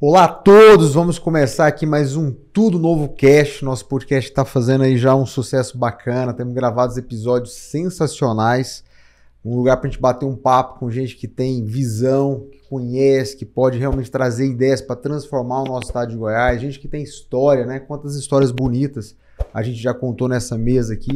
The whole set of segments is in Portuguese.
Olá a todos, vamos começar aqui mais um Tudo Novo Cast. Nosso podcast está fazendo aí já um sucesso bacana, temos gravado episódios sensacionais, um lugar para a gente bater um papo com gente que tem visão, que conhece, que pode realmente trazer ideias para transformar o nosso estado de Goiás, gente que tem história, né? Quantas histórias bonitas a gente já contou nessa mesa aqui.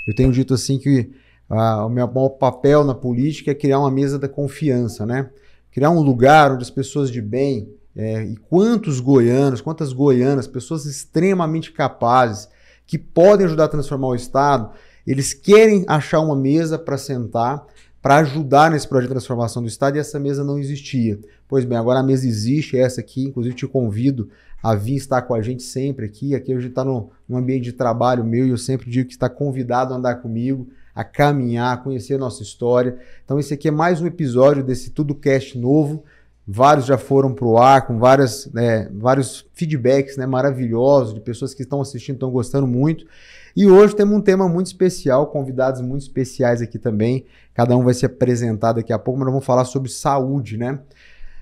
Eu tenho dito assim que o meu maior papel na política é criar uma mesa da confiança, né? Criar um lugar onde as pessoas de bem, e quantos goianos, quantas goianas, pessoas extremamente capazes, que podem ajudar a transformar o Estado, eles querem achar uma mesa para sentar, para ajudar nesse projeto de transformação do Estado, e essa mesa não existia. Pois bem, agora a mesa existe, essa aqui, inclusive te convido a vir estar com a gente sempre aqui. Aqui hoje está num ambiente de trabalho meu, e eu sempre digo que está convidado a andar comigo, a caminhar, a conhecer a nossa história. Então esse aqui é mais um episódio desse Tudo Cast novo. Vários já foram para o ar, com vários feedbacks, né, maravilhosos, de pessoas que estão assistindo, estão gostando muito. E hoje temos um tema muito especial, convidados muito especiais aqui também. Cada um vai se apresentar daqui a pouco, mas nós vamos falar sobre saúde, né?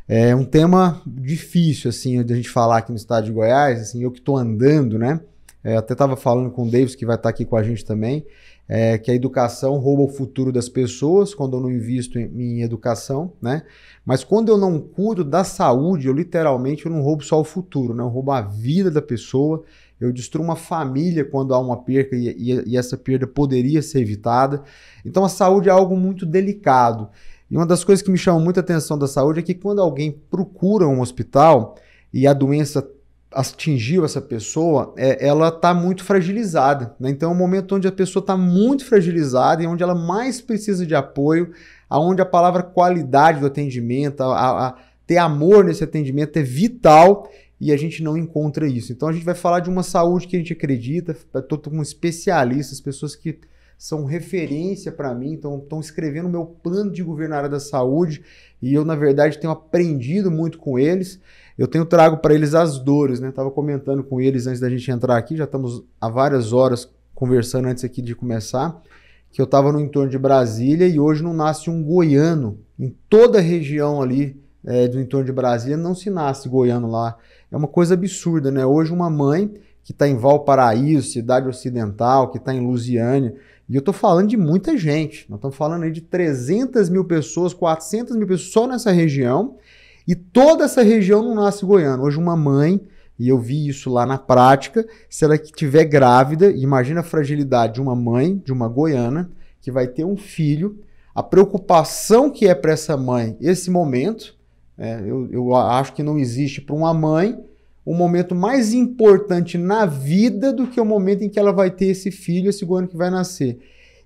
É um tema difícil, assim, de a gente falar aqui no estado de Goiás, assim, eu que estou andando, né? Até estava falando com o Davis, que vai estar aqui com a gente também, que a educação rouba o futuro das pessoas quando eu não invisto em educação, né? Mas quando eu não cuido da saúde, eu não roubo só o futuro, né? Eu roubo a vida da pessoa, eu destruo uma família quando há uma perca e essa perda poderia ser evitada. Então a saúde é algo muito delicado. E uma das coisas que me chama muita atenção da saúde é que quando alguém procura um hospital e a doença atingiu essa pessoa, ela está muito fragilizada, né? Então é um momento onde a pessoa está muito fragilizada e onde ela mais precisa de apoio, onde a palavra qualidade do atendimento, ter amor nesse atendimento é vital, e a gente não encontra isso. Então a gente vai falar de uma saúde que a gente acredita, estou com especialistas, pessoas que são referência para mim, estão escrevendo o meu plano de governo na área da saúde, e eu, na verdade, tenho aprendido muito com eles. Eu trago para eles as dores, né? Estava comentando com eles antes da gente entrar aqui, já estamos há várias horas conversando antes aqui de começar, que eu estava no entorno de Brasília e hoje não nasce um goiano. Em toda a região ali do entorno de Brasília não se nasce goiano lá. É uma coisa absurda, né? Hoje uma mãe que está em Valparaíso, cidade ocidental, que está em Lusiânia, e eu estou falando de muita gente, nós estamos falando aí de 300 mil pessoas, 400 mil pessoas só nessa região, e toda essa região não nasce goiano. Hoje uma mãe, e eu vi isso lá na prática, se ela estiver grávida, imagina a fragilidade de uma mãe, de uma goiana, que vai ter um filho, a preocupação que é para essa mãe esse momento, eu acho que não existe para uma mãe um momento mais importante na vida do que o momento em que ela vai ter esse filho, esse goiano que vai nascer.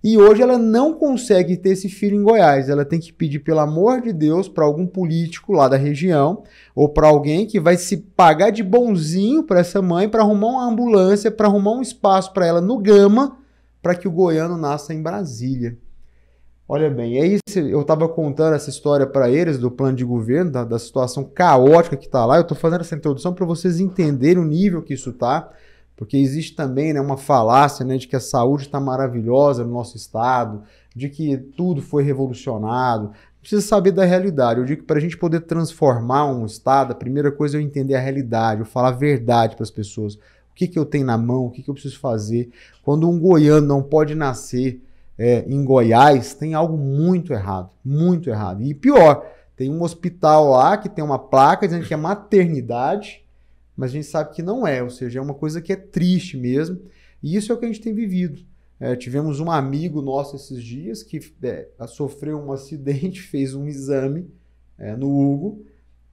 E hoje ela não consegue ter esse filho em Goiás. Ela tem que pedir, pelo amor de Deus, para algum político lá da região ou para alguém que vai se pagar de bonzinho para essa mãe, para arrumar uma ambulância, para arrumar um espaço para ela no Gama, para que o goiano nasça em Brasília. Olha bem, é isso. Eu estava contando essa história para eles do plano de governo, da situação caótica que está lá. Eu estou fazendo essa introdução para vocês entenderem o nível que isso está. Porque existe também, né, uma falácia, né, de que a saúde está maravilhosa no nosso estado, de que tudo foi revolucionado. Precisa saber da realidade. Eu digo que para a gente poder transformar um estado, a primeira coisa é eu entender a realidade, eu falar a verdade para as pessoas. O que eu tenho na mão, o que eu preciso fazer. Quando um goiano não pode nascer em Goiás, tem algo muito errado, muito errado. E pior, tem um hospital lá que tem uma placa dizendo que é maternidade, mas a gente sabe que não é, ou seja, é uma coisa que é triste mesmo, e isso é o que a gente tem vivido. Tivemos um amigo nosso esses dias que sofreu um acidente, fez um exame no Hugo,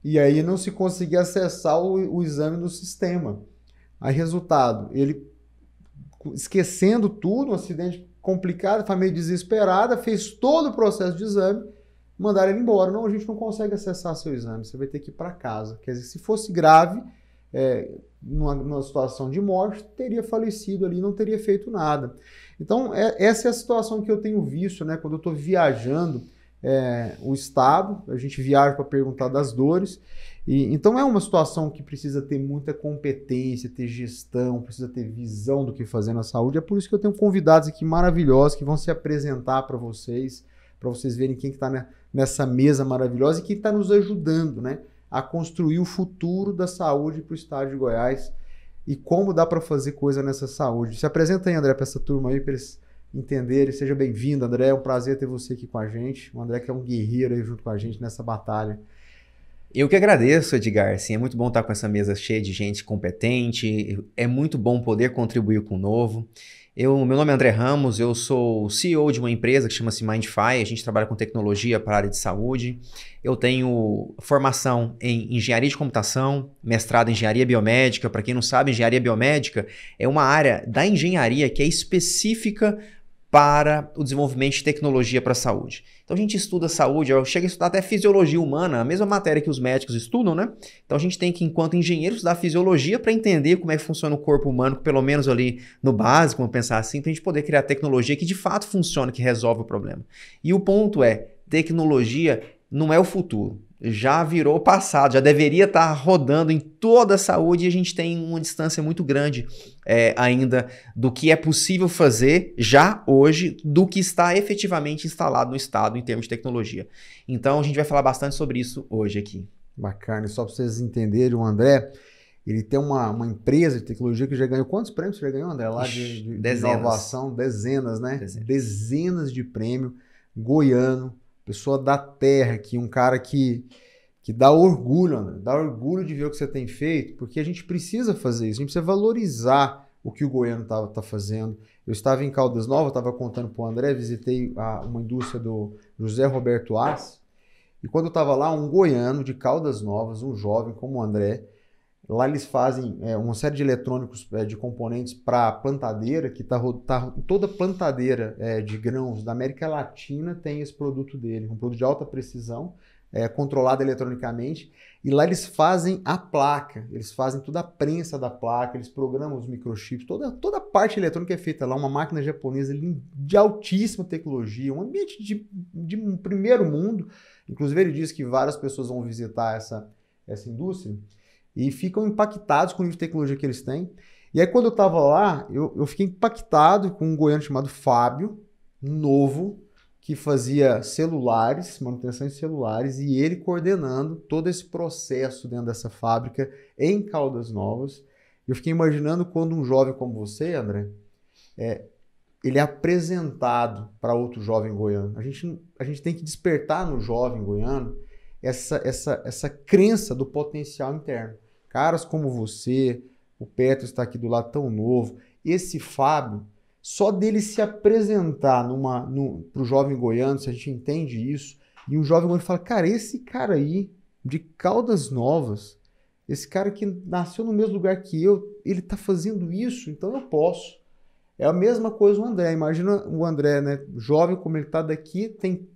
e aí não se conseguia acessar o exame no sistema. Aí, resultado, ele esquecendo tudo, um acidente complicado, foi meio desesperada, fez todo o processo de exame, mandaram ele embora. Não, a gente não consegue acessar seu exame, você vai ter que ir para casa. Quer dizer, se fosse grave, numa situação de morte, teria falecido ali, não teria feito nada. Então, essa é a situação que eu tenho visto, né? Quando eu estou viajando o estado, a gente viaja para perguntar das dores, então é uma situação que precisa ter muita competência, ter gestão, precisa ter visão do que fazer na saúde. É por isso que eu tenho convidados aqui maravilhosos que vão se apresentar para vocês verem quem que está nessa mesa maravilhosa e quem está nos ajudando, né, a construir o futuro da saúde para o estado de Goiás e como dá para fazer coisa nessa saúde. Se apresenta aí, André, para essa turma aí, para eles entenderem. Seja bem-vindo, André. É um prazer ter você aqui com a gente. O André que é um guerreiro aí junto com a gente nessa batalha. Eu que agradeço, Edgar. Assim, é muito bom estar com essa mesa cheia de gente competente. É muito bom poder contribuir com o novo. Meu nome é André Ramos, eu sou CEO de uma empresa que chama-se Mindfy. A gente trabalha com tecnologia para a área de saúde. Eu tenho formação em engenharia de computação, mestrado em engenharia biomédica. Para quem não sabe, engenharia biomédica é uma área da engenharia que é específica para o desenvolvimento de tecnologia para a saúde. Então a gente estuda saúde, eu chego a estudar até fisiologia humana, a mesma matéria que os médicos estudam, né? Então a gente tem que, enquanto engenheiro, estudar fisiologia para entender como é que funciona o corpo humano, pelo menos ali no básico, vamos pensar assim, para a gente poder criar tecnologia que de fato funciona, que resolve o problema. E o ponto é, tecnologia não é o futuro. Já virou passado, já deveria estar rodando em toda a saúde e a gente tem uma distância muito grande ainda do que é possível fazer já hoje do que está efetivamente instalado no estado em termos de tecnologia. Então a gente vai falar bastante sobre isso hoje aqui. Bacana, e só para vocês entenderem, o André, ele tem uma empresa de tecnologia que já ganhou, quantos prêmios você já ganhou, André? Lá de inovação, dezenas, né? Dezenas de prêmios, goiano, pessoa da terra aqui, um cara que dá orgulho, André, dá orgulho de ver o que você tem feito, porque a gente precisa fazer isso, a gente precisa valorizar o que o goiano tá fazendo. Eu estava em Caldas Novas, estava contando para o André, visitei uma indústria do José Roberto Assi, e quando eu estava lá, um goiano de Caldas Novas, um jovem como o André, lá eles fazem uma série de eletrônicos, de componentes para plantadeira, que toda plantadeira de grãos da América Latina tem esse produto dele, um produto de alta precisão, controlado eletronicamente, e lá eles fazem a placa, eles fazem toda a prensa da placa, eles programam os microchips, toda a parte eletrônica é feita lá, uma máquina japonesa de altíssima tecnologia, um ambiente de um primeiro mundo. Inclusive ele diz que várias pessoas vão visitar essa indústria e ficam impactados com o nível de tecnologia que eles têm. E aí quando eu estava lá, eu fiquei impactado com um goiano chamado Fábio, novo, que fazia celulares, manutenção de celulares, e ele coordenando todo esse processo dentro dessa fábrica em Caldas Novas. Eu fiquei imaginando quando um jovem como você, André, ele é apresentado para outro jovem goiano. A gente tem que despertar no jovem goiano essa crença do potencial interno. Caras como você, o Petro está aqui do lado tão novo, esse Fábio, só dele se apresentar para o jovem goiano, se a gente entende isso, e um jovem goiano fala, cara, esse cara aí, de Caldas Novas, esse cara que nasceu no mesmo lugar que eu, ele está fazendo isso, então eu posso. É a mesma coisa o André. Imagina o André, né? Jovem como ele está daqui, tem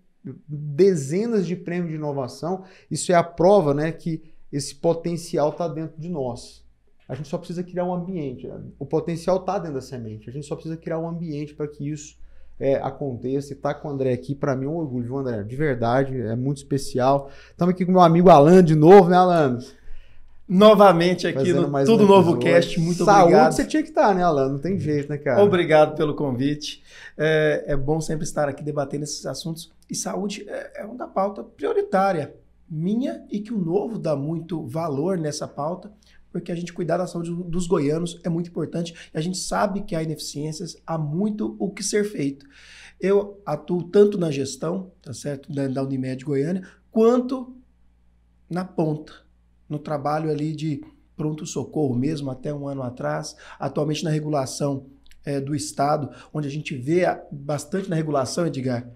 dezenas de prêmios de inovação. Isso é a prova, né, que esse potencial está dentro de nós. A gente só precisa criar um ambiente. O potencial está dentro da semente. A gente só precisa criar um ambiente para que isso aconteça. E estar com o André aqui, para mim, é um orgulho, viu, André? De verdade, é muito especial. Estamos aqui com o meu amigo Alan de novo, né, Alan? Novamente aqui no Tudo Novo Cast, muito obrigado. Saúde você tinha que estar, né, Alan? Não tem jeito, né, cara? Obrigado pelo convite. É bom sempre estar aqui debatendo esses assuntos. E saúde é uma da pauta prioritária minha e que o Novo dá muito valor nessa pauta, porque a gente cuidar da saúde dos goianos é muito importante. E a gente sabe que há ineficiências, há muito o que ser feito. Eu atuo tanto na gestão, tá certo, da Unimed Goiânia, quanto na ponta, no trabalho ali de pronto-socorro mesmo, até um ano atrás, atualmente na regulação do Estado, onde a gente vê bastante na regulação, Edgar,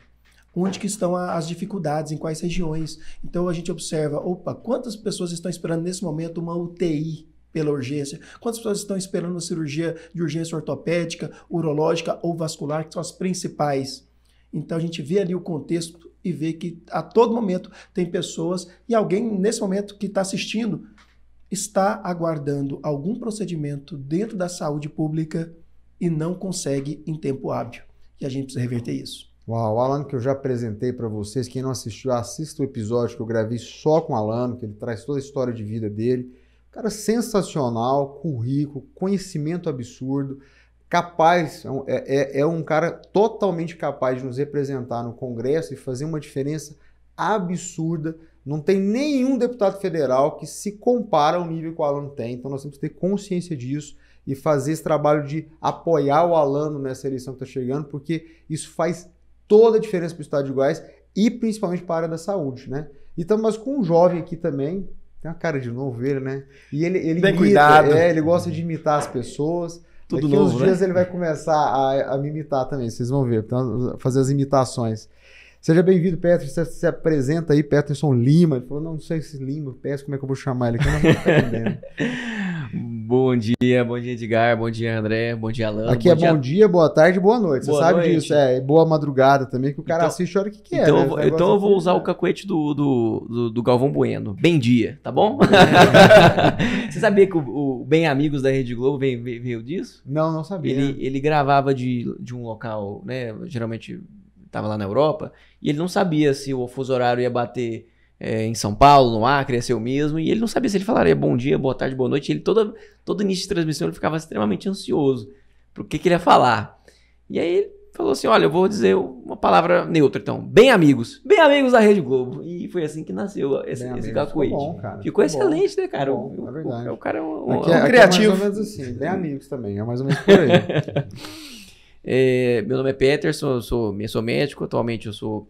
onde que estão as dificuldades, em quais regiões. Então a gente observa, quantas pessoas estão esperando nesse momento uma UTI pela urgência? Quantas pessoas estão esperando uma cirurgia de urgência ortopédica, urológica ou vascular, que são as principais? Então a gente vê ali o contexto e vê que a todo momento tem pessoas e alguém nesse momento que está assistindo está aguardando algum procedimento dentro da saúde pública e não consegue em tempo hábil. E a gente precisa reverter isso. Uau, o Alano que eu já apresentei para vocês, quem não assistiu, assista o episódio que eu gravei só com o Alano, que ele traz toda a história de vida dele. Cara sensacional, currículo, conhecimento absurdo, capaz, é um cara totalmente capaz de nos representar no Congresso e fazer uma diferença absurda Não tem nenhum deputado federal que se compara ao nível que o Alano tem. Então nós temos que ter consciência disso e fazer esse trabalho de apoiar o Alano nessa eleição que está chegando, porque isso faz toda a diferença para o estado de Goiás e principalmente para a área da saúde, né? E estamos mais com um jovem aqui também, tem uma cara de novo ele, né? E ele Bem imita, cuidado. ele gosta de imitar as pessoas. Tudo Daqui novo, uns dias né? ele vai começar a me imitar também, vocês vão ver, então, fazer as imitações. Seja bem-vindo, Peterson. Você se apresenta aí, Peterson Lima. Ele falou, não sei se Lima, peço como é que eu vou chamar ele aqui, eu não estou entendendo. Bom dia, Edgar, bom dia, André, bom dia, Alano. Aqui é bom dia, boa tarde, boa noite. Você Boa sabe noite. disso, e boa madrugada também, que o cara Então- assiste a hora que quer. Então, né? eu vou- Esse negócio então eu vou aqui, usar né? o cacuete do Galvão Bueno. Bem dia, tá bom? Você sabia que o Bem Amigos da Rede Globo veio disso? Não sabia. Ele gravava de um local, né? Geralmente estava lá na Europa, e ele não sabia se o fuso horário ia bater em São Paulo, no Acre, ia ser o mesmo, e ele não sabia se ele falaria bom dia, boa tarde, boa noite. Ele todo início de transmissão ele ficava extremamente ansioso pro que ele ia falar. E aí ele falou assim, olha, eu vou dizer uma palavra neutra, então, bem amigos da Rede Globo. E foi assim que nasceu esse Bem amigos, cacuete. ficou bom, cara. Ficou Ficou bom. excelente, né, cara? Ficou bom, é verdade. O cara é um Aqui é criativo. mais ou menos assim, bem amigos também, é mais ou menos por aí. Meu nome é Peterson, eu sou médico, atualmente eu sou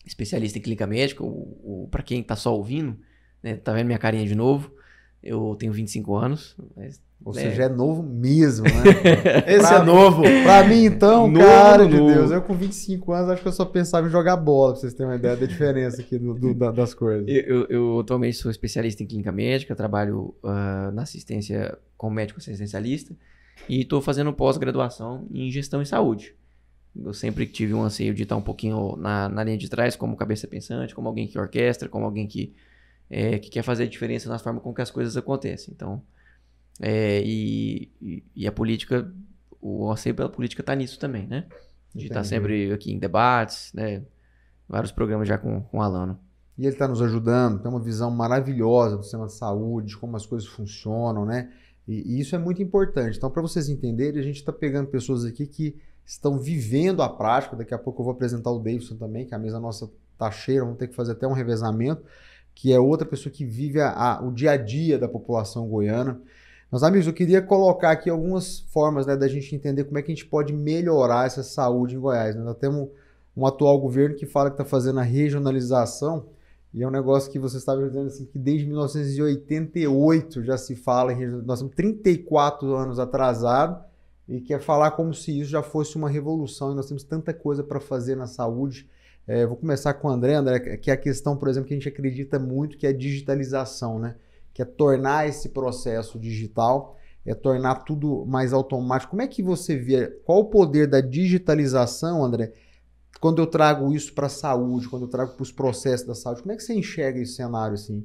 especialista em clínica médica, para quem tá só ouvindo, né, tá vendo minha carinha de novo, eu tenho 25 anos. Mas, Ou seja, é novo mesmo, né? Esse é novo. Pra mim, então, Novo, cara de novo. Deus, eu com 25 anos acho que eu só pensava em jogar bola, pra vocês terem uma ideia da diferença aqui das coisas. Eu atualmente sou especialista em clínica médica, trabalho na assistência como médico assistencialista e estou fazendo pós-graduação em gestão em saúde. Eu sempre tive um anseio de estar um pouquinho na linha de trás, como cabeça pensante, como alguém que orquestra, como alguém que quer fazer a diferença na forma com que as coisas acontecem. Então, e a política, o anseio pela política está nisso também, né? De estar Entendi. sempre aqui em debates, né? Vários programas já com o Alano. E ele está nos ajudando, tem uma visão maravilhosa do sistema de saúde, de como as coisas funcionam, né? E isso é muito importante. Então, para vocês entenderem, a gente está pegando pessoas aqui que estão vivendo a prática. Daqui a pouco eu vou apresentar o Davidson também, que a mesa nossa tá cheia, vamos ter que fazer até um revezamento, que é outra pessoa que vive o dia a dia da população goiana. Meus amigos, eu queria colocar aqui algumas formas, né, da gente entender como é que a gente pode melhorar essa saúde em Goiás, né? Nós temos um atual governo que fala que está fazendo a regionalização, e é um negócio que você estava dizendo assim, que desde 1988 já se fala em regionalização. Nós estamos 34 anos atrasados e quer falar como se isso já fosse uma revolução, e nós temos tanta coisa para fazer na saúde. Vou começar com o André, que é a questão, por exemplo, que a gente acredita muito, que é a digitalização, né? Que é tornar esse processo digital, é tornar tudo mais automático. Como é que você vê, qual o poder da digitalização, André, quando eu trago isso para a saúde, quando eu trago para os processos da saúde? Como é que você enxerga esse cenário assim?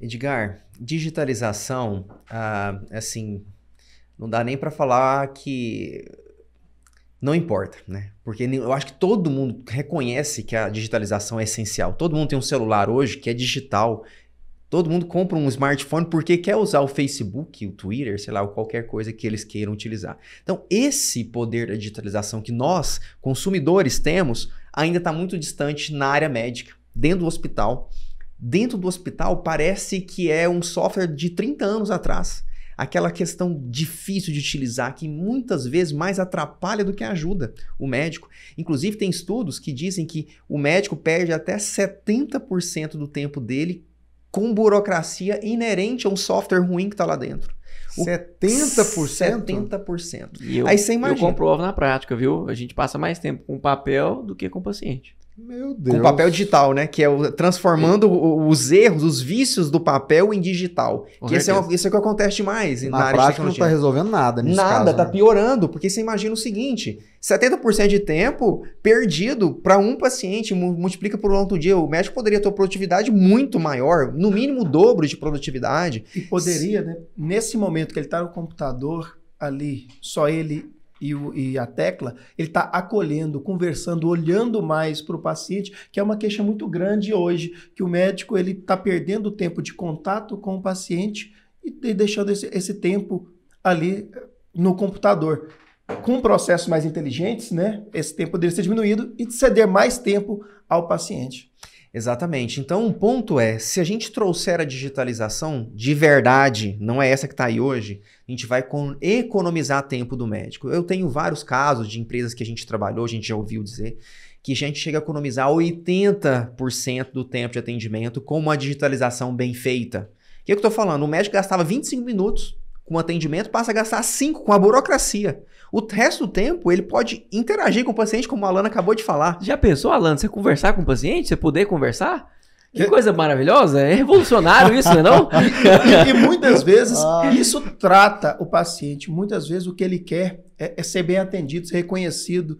Edgar, digitalização, assim, não dá nem para falar que não importa, né? Porque eu acho que todo mundo reconhece que a digitalização é essencial. Todo mundo tem um celular hoje que é digital. Todo mundo compra um smartphone porque quer usar o Facebook, o Twitter, sei lá, ou qualquer coisa que eles queiram utilizar. Então, esse poder da digitalização que nós, consumidores, temos, ainda está muito distante na área médica, dentro do hospital. Dentro do hospital, parece que é um software de 30 anos atrás. Aquela questão difícil de utilizar, que muitas vezes mais atrapalha do que ajuda o médico. Inclusive, tem estudos que dizem que o médico perde até 70% do tempo dele com burocracia inerente a um software ruim que está lá dentro. 70%? 70%. E eu, Aí você imagina. eu comprovo na prática, viu? A gente passa mais tempo com papel do que com o paciente. Meu Deus. Com papel digital, né? Que é transformando os erros, os vícios do papel em digital. Com Que isso é certeza. o que acontece demais Na na área de prática não tecnologia. está resolvendo nada nesse Nada, caso, tá né? piorando, porque você imagina o seguinte, 70% de tempo perdido para um paciente, multiplica por um outro dia, o médico poderia ter uma produtividade muito maior, no mínimo o dobro de produtividade. E poderia, né? Nesse momento que ele está no computador ali, só ele e a tecla, ele está acolhendo, conversando, olhando mais para o paciente, que é uma queixa muito grande hoje, que o médico ele está perdendo o tempo de contato com o paciente e deixando esse tempo ali no computador. Com processos mais inteligentes, né? Esse tempo poderia ser diminuído e ceder mais tempo ao paciente. Exatamente. Então, um ponto é, se a gente trouxer a digitalização de verdade, não é essa que está aí hoje, a gente vai economizar tempo do médico. Eu tenho vários casos de empresas que a gente trabalhou, a gente já ouviu dizer, que a gente chega a economizar 80% do tempo de atendimento com uma digitalização bem feita. O que eu estou falando? O médico gastava 25 minutos com atendimento, passa a gastar 5 com a burocracia. O resto do tempo, ele pode interagir com o paciente, como a Alana acabou de falar. Já pensou, Alana, você conversar com o paciente, você poder conversar? Que coisa maravilhosa, é revolucionário isso, não é não? E muitas vezes isso trata o paciente, muitas vezes o que ele quer é ser bem atendido, ser reconhecido,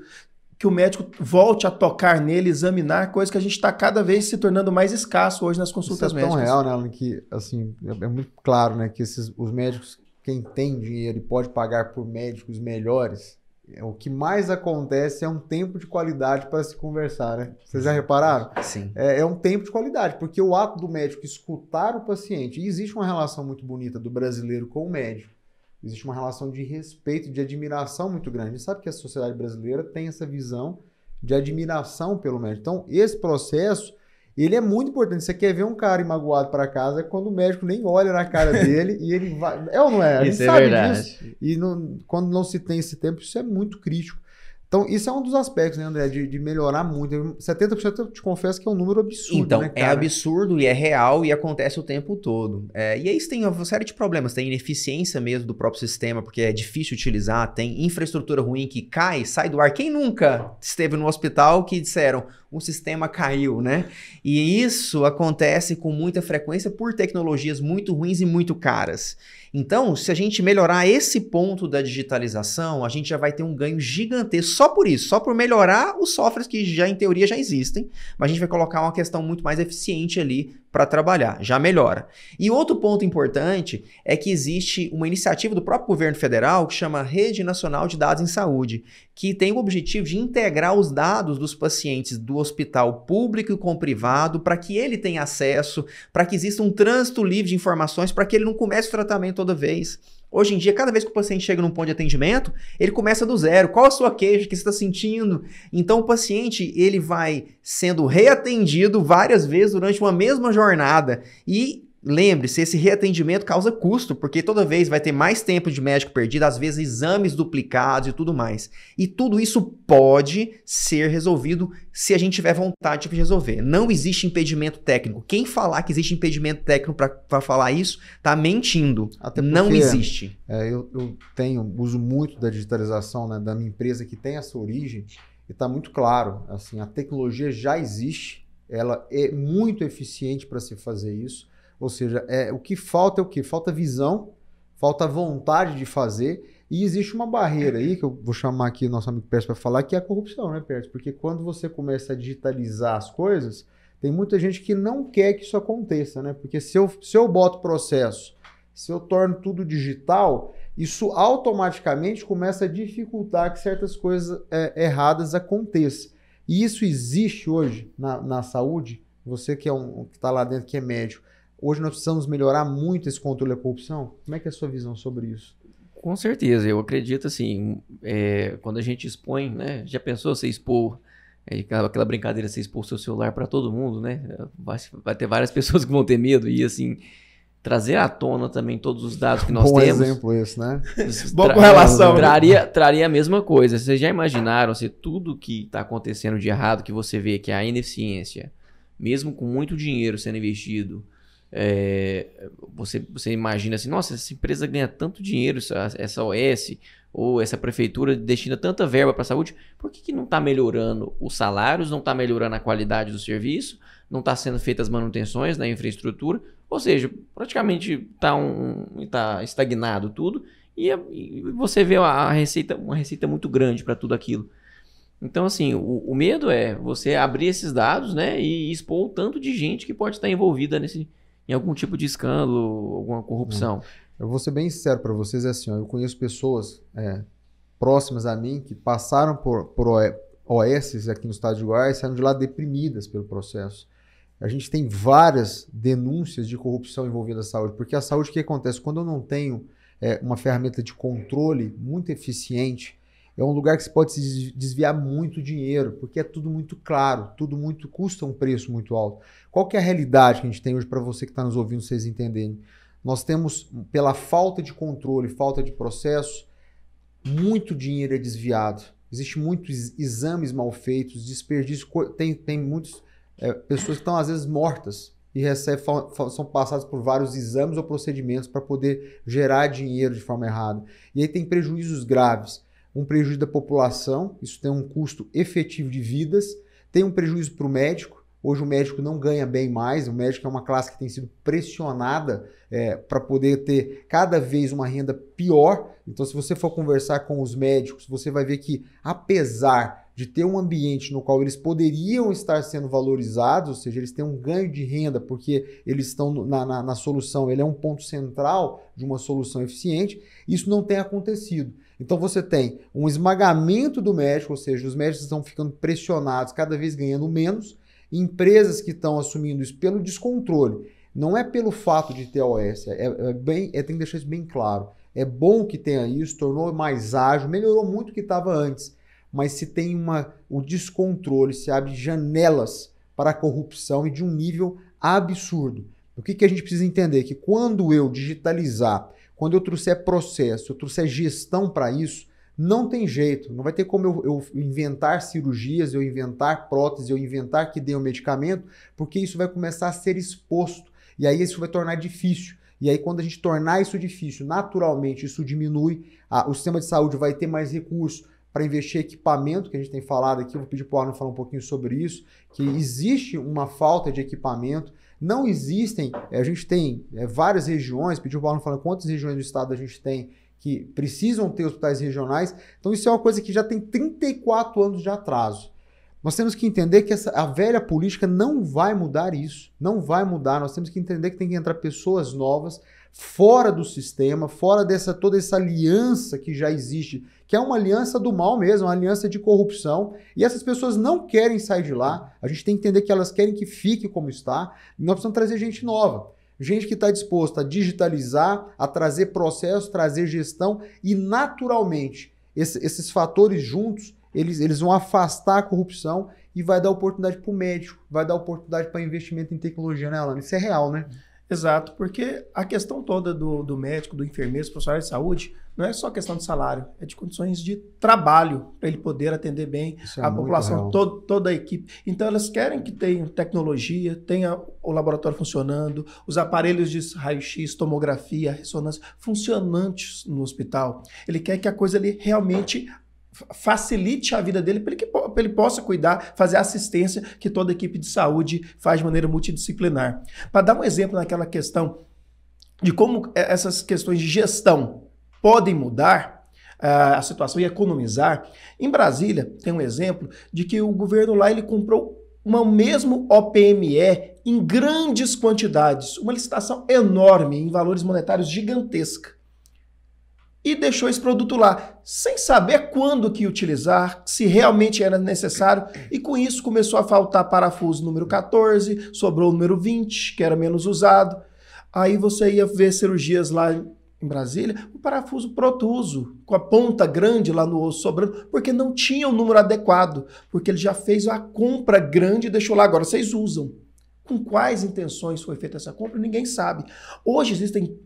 que o médico volte a tocar nele, examinar, coisa que a gente está cada vez se tornando mais escasso hoje nas consultas médicas. Isso é médicas. tão real, né, Alan, que assim, é muito claro, né, que os médicos, quem tem dinheiro e pode pagar por médicos melhores, o que mais acontece é um tempo de qualidade para se conversar, né? Vocês já repararam? Sim. É um tempo de qualidade, porque o ato do médico escutar o paciente, e existe uma relação muito bonita do brasileiro com o médico, existe uma relação de respeito, de admiração muito grande. A gente sabe que a sociedade brasileira tem essa visão de admiração pelo médico. Então, esse processo, ele é muito importante. Você quer ver um cara magoado para casa, é quando o médico nem olha na cara dele e ele vai... É ou não é? A gente sabe disso. E quando não se tem esse tempo, isso é muito crítico. Então, isso é um dos aspectos, né, André, de melhorar muito. 70% eu te confesso que é um número absurdo, então, né, cara? É absurdo e é real e acontece o tempo todo. E aí tem uma série de problemas. Tem ineficiência mesmo do próprio sistema, porque é difícil utilizar. Tem infraestrutura ruim que cai, sai do ar. Quem nunca esteve no hospital que disseram o sistema caiu, né? E isso acontece com muita frequência por tecnologias muito ruins e muito caras. Então, se a gente melhorar esse ponto da digitalização, a gente já vai ter um ganho gigantesco só por isso, só por melhorar os softwares que já em teoria já existem, mas a gente vai colocar uma questão muito mais eficiente ali para trabalhar, já melhora. E outro ponto importante é que existe uma iniciativa do próprio governo federal que chama Rede Nacional de Dados em Saúde, que tem o objetivo de integrar os dados dos pacientes do hospital público com o privado para que ele tenha acesso, para que exista um trânsito livre de informações, para que ele não comece o tratamento toda vez. Hoje em dia, cada vez que o paciente chega num ponto de atendimento, ele começa do zero. Qual a sua queixa? O que você está sentindo? Então, o paciente ele vai sendo reatendido várias vezes durante uma mesma jornada. E lembre-se, esse reatendimento causa custo, porque toda vez vai ter mais tempo de médico perdido, às vezes exames duplicados e tudo mais. E tudo isso pode ser resolvido se a gente tiver vontade de resolver. Não existe impedimento técnico. Quem falar que existe impedimento técnico para falar isso, está mentindo. Até porque, não existe. Eu uso muito da digitalização, né, da minha empresa que tem essa origem, e está muito claro, assim, a tecnologia já existe, ela é muito eficiente para se fazer isso. Ou seja, o que falta é o quê? Falta visão, falta vontade de fazer, e existe uma barreira aí, que eu vou chamar aqui o nosso amigo Pérez para falar, que é a corrupção, né, Pérez? Porque quando você começa a digitalizar as coisas, tem muita gente que não quer que isso aconteça, né? Porque se eu boto processo, se eu torno tudo digital, isso automaticamente começa a dificultar que certas coisas erradas aconteçam. E isso existe hoje na saúde, você que está lá dentro, que é médico. Hoje nós precisamos melhorar muito esse controle da corrupção. Como é que é a sua visão sobre isso? Com certeza, eu acredito assim, quando a gente expõe, né? Já pensou você expor, aquela brincadeira, você expor seu celular para todo mundo, né? Vai ter várias pessoas que vão ter medo e assim, trazer à tona também todos os dados que nós temos. Bom exemplo esse, né? Boa correlação. Traria a mesma coisa. Vocês já imaginaram se tudo que está acontecendo de errado, que você vê que a ineficiência, mesmo com muito dinheiro sendo investido, você imagina assim, nossa, essa empresa ganha tanto dinheiro, essa OS ou essa prefeitura destina tanta verba para a saúde, por que não está melhorando os salários, não está melhorando a qualidade do serviço, não está sendo feitas as manutenções na infraestrutura, ou seja, praticamente está estagnado tudo e você vê uma receita muito grande para tudo aquilo. Então, assim, o medo é você abrir esses dados, né, e expor o tanto de gente que pode estar envolvida em algum tipo de escândalo, alguma corrupção. Eu vou ser bem sincero para vocês, assim, eu conheço pessoas próximas a mim que passaram por OS aqui no estado de Goiás e saíram de lá deprimidas pelo processo. A gente tem várias denúncias de corrupção envolvida na saúde, porque a saúde, o que acontece? Quando eu não tenho uma ferramenta de controle muito eficiente, é um lugar que você pode se desviar muito dinheiro, porque é tudo muito claro, custa um preço muito alto. Qual que é a realidade que a gente tem hoje para você que está nos ouvindo, vocês entenderem? Nós temos, pela falta de controle, falta de processo, muito dinheiro é desviado. Existem muitos exames mal feitos, desperdício, tem muitas pessoas que estão às vezes mortas e são passadas por vários exames ou procedimentos para poder gerar dinheiro de forma errada. E aí tem prejuízos graves. Um prejuízo da população, isso tem um custo efetivo de vidas, tem um prejuízo para o médico. Hoje o médico não ganha bem mais, o médico é uma classe que tem sido pressionada para poder ter cada vez uma renda pior. Então, se você for conversar com os médicos, você vai ver que, apesar de ter um ambiente no qual eles poderiam estar sendo valorizados, ou seja, eles têm um ganho de renda porque eles estão na solução, ele é um ponto central de uma solução eficiente, isso não tem acontecido. Então você tem um esmagamento do médico, ou seja, os médicos estão ficando pressionados, cada vez ganhando menos, empresas que estão assumindo isso pelo descontrole, não é pelo fato de ter OS, tem que deixar isso bem claro. É bom que tenha isso, tornou mais ágil, melhorou muito o que estava antes, mas se tem o descontrole, se abre janelas para a corrupção e de um nível absurdo. O que a gente precisa entender? Que quando eu digitalizar, quando eu trouxer processo, eu trouxer gestão para isso, não tem jeito, não vai ter como eu inventar cirurgias, eu inventar prótese, eu inventar que dê um medicamento, porque isso vai começar a ser exposto, e aí isso vai tornar difícil. E aí quando a gente tornar isso difícil, naturalmente isso diminui, o sistema de saúde vai ter mais recursos para investir em equipamento, que a gente tem falado aqui, eu vou pedir para o Arno falar um pouquinho sobre isso, que existe uma falta de equipamento, não existem, a gente tem várias regiões, pediu para o Arno falar quantas regiões do estado a gente tem que precisam ter hospitais regionais, então isso é uma coisa que já tem 34 anos de atraso. Nós temos que entender que a velha política não vai mudar isso, não vai mudar, nós temos que entender que tem que entrar pessoas novas, fora do sistema, fora toda essa aliança que já existe, que é uma aliança do mal mesmo, uma aliança de corrupção, e essas pessoas não querem sair de lá, a gente tem que entender que elas querem que fique como está, e nós precisamos trazer gente nova. Gente que está disposta a digitalizar, a trazer processo, trazer gestão e, naturalmente, esses fatores juntos, eles vão afastar a corrupção e vai dar oportunidade para o médico, vai dar oportunidade para investimento em tecnologia, né, Alana? Isso é real, né? Exato, porque a questão toda do médico, do enfermeiro, do profissional de saúde, não é só questão de salário, é de condições de trabalho, para ele poder atender bem a população, toda a equipe. Então, elas querem que tenha tecnologia, tenha o laboratório funcionando, os aparelhos de raio-x, tomografia, ressonância, funcionantes no hospital. Ele quer que a coisa ali realmente facilite a vida dele para ele possa cuidar, fazer a assistência que toda a equipe de saúde faz de maneira multidisciplinar. Para dar um exemplo naquela questão de como essas questões de gestão podem mudar a situação e economizar, em Brasília tem um exemplo de que o governo lá ele comprou o mesmo OPME em grandes quantidades, uma licitação enorme, em valores monetários gigantesca. E deixou esse produto lá, sem saber quando que utilizar, se realmente era necessário, e com isso começou a faltar parafuso número 14, sobrou o número 20, que era menos usado. Aí você ia ver cirurgias lá em Brasília, o parafuso protuso, com a ponta grande lá no osso sobrando, porque não tinha o número adequado, porque ele já fez a compra grande e deixou lá, agora vocês usam. Com quais intenções foi feita essa compra, ninguém sabe. Hoje existem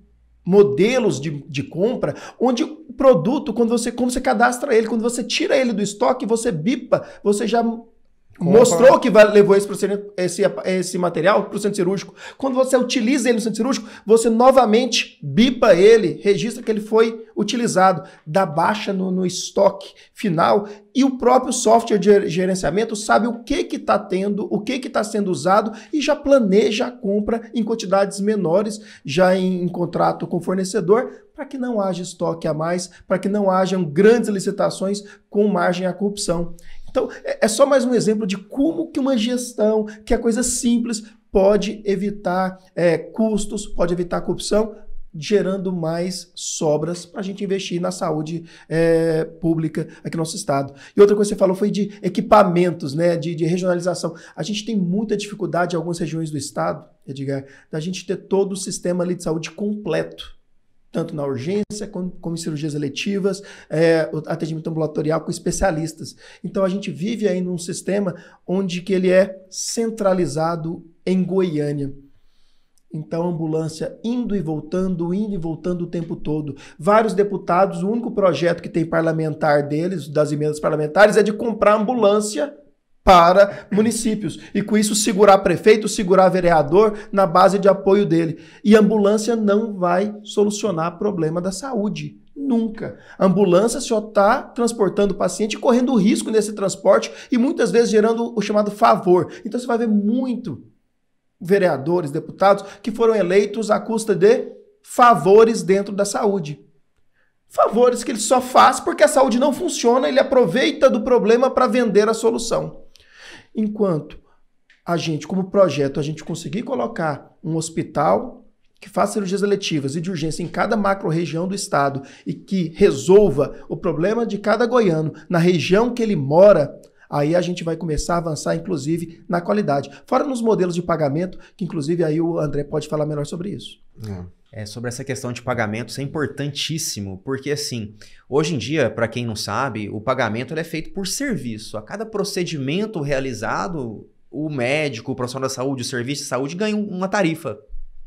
modelos de compra, onde o produto, como você cadastra ele, quando você tira ele do estoque, você bipa, você já mostrou que levou esse material para o centro cirúrgico. Quando você utiliza ele no centro cirúrgico, você novamente bipa ele, registra que ele foi utilizado, dá baixa no estoque final, e o próprio software de gerenciamento sabe o que está tendo, o que está sendo usado, e já planeja a compra em quantidades menores, já em contrato com o fornecedor, para que não haja estoque a mais, para que não hajam grandes licitações com margem à corrupção. Então, é só mais um exemplo de como que uma gestão, que é coisa simples, pode evitar custos, pode evitar corrupção, gerando mais sobras para a gente investir na saúde pública aqui no nosso estado. E outra coisa que você falou foi de equipamentos, né, de regionalização. A gente tem muita dificuldade em algumas regiões do estado, Edgar, da gente ter todo o sistema ali de saúde completo. tanto na urgência como em cirurgias eletivas, o atendimento ambulatorial com especialistas. Então a gente vive aí num sistema onde que ele é centralizado em Goiânia. Então, a ambulância indo e voltando o tempo todo. Vários deputados, o único projeto que tem parlamentar deles, das emendas parlamentares, é de comprar ambulância para municípios. E com isso segurar prefeito, segurar vereador na base de apoio dele. E a ambulância não vai solucionar o problema da saúde. Nunca. A ambulância só está transportando o paciente, correndo risco nesse transporte e muitas vezes gerando o chamado favor. Então, você vai ver muito vereadores, deputados, que foram eleitos à custa de favores dentro da saúde. Favores que ele só faz porque a saúde não funciona, ele aproveita do problema para vender a solução. Enquanto a gente, como projeto, a gente conseguir colocar um hospital que faça cirurgias eletivas e de urgência em cada macro-região do estado e que resolva o problema de cada goiano na região que ele mora, aí a gente vai começar a avançar, inclusive, na qualidade. Fora nos modelos de pagamento, que inclusive aí o André pode falar melhor sobre isso. Sobre essa questão de pagamento, isso é importantíssimo, porque assim, hoje em dia, para quem não sabe, o pagamento ele é feito por serviço. A cada procedimento realizado, o médico, o profissional da saúde, o serviço de saúde ganha uma tarifa,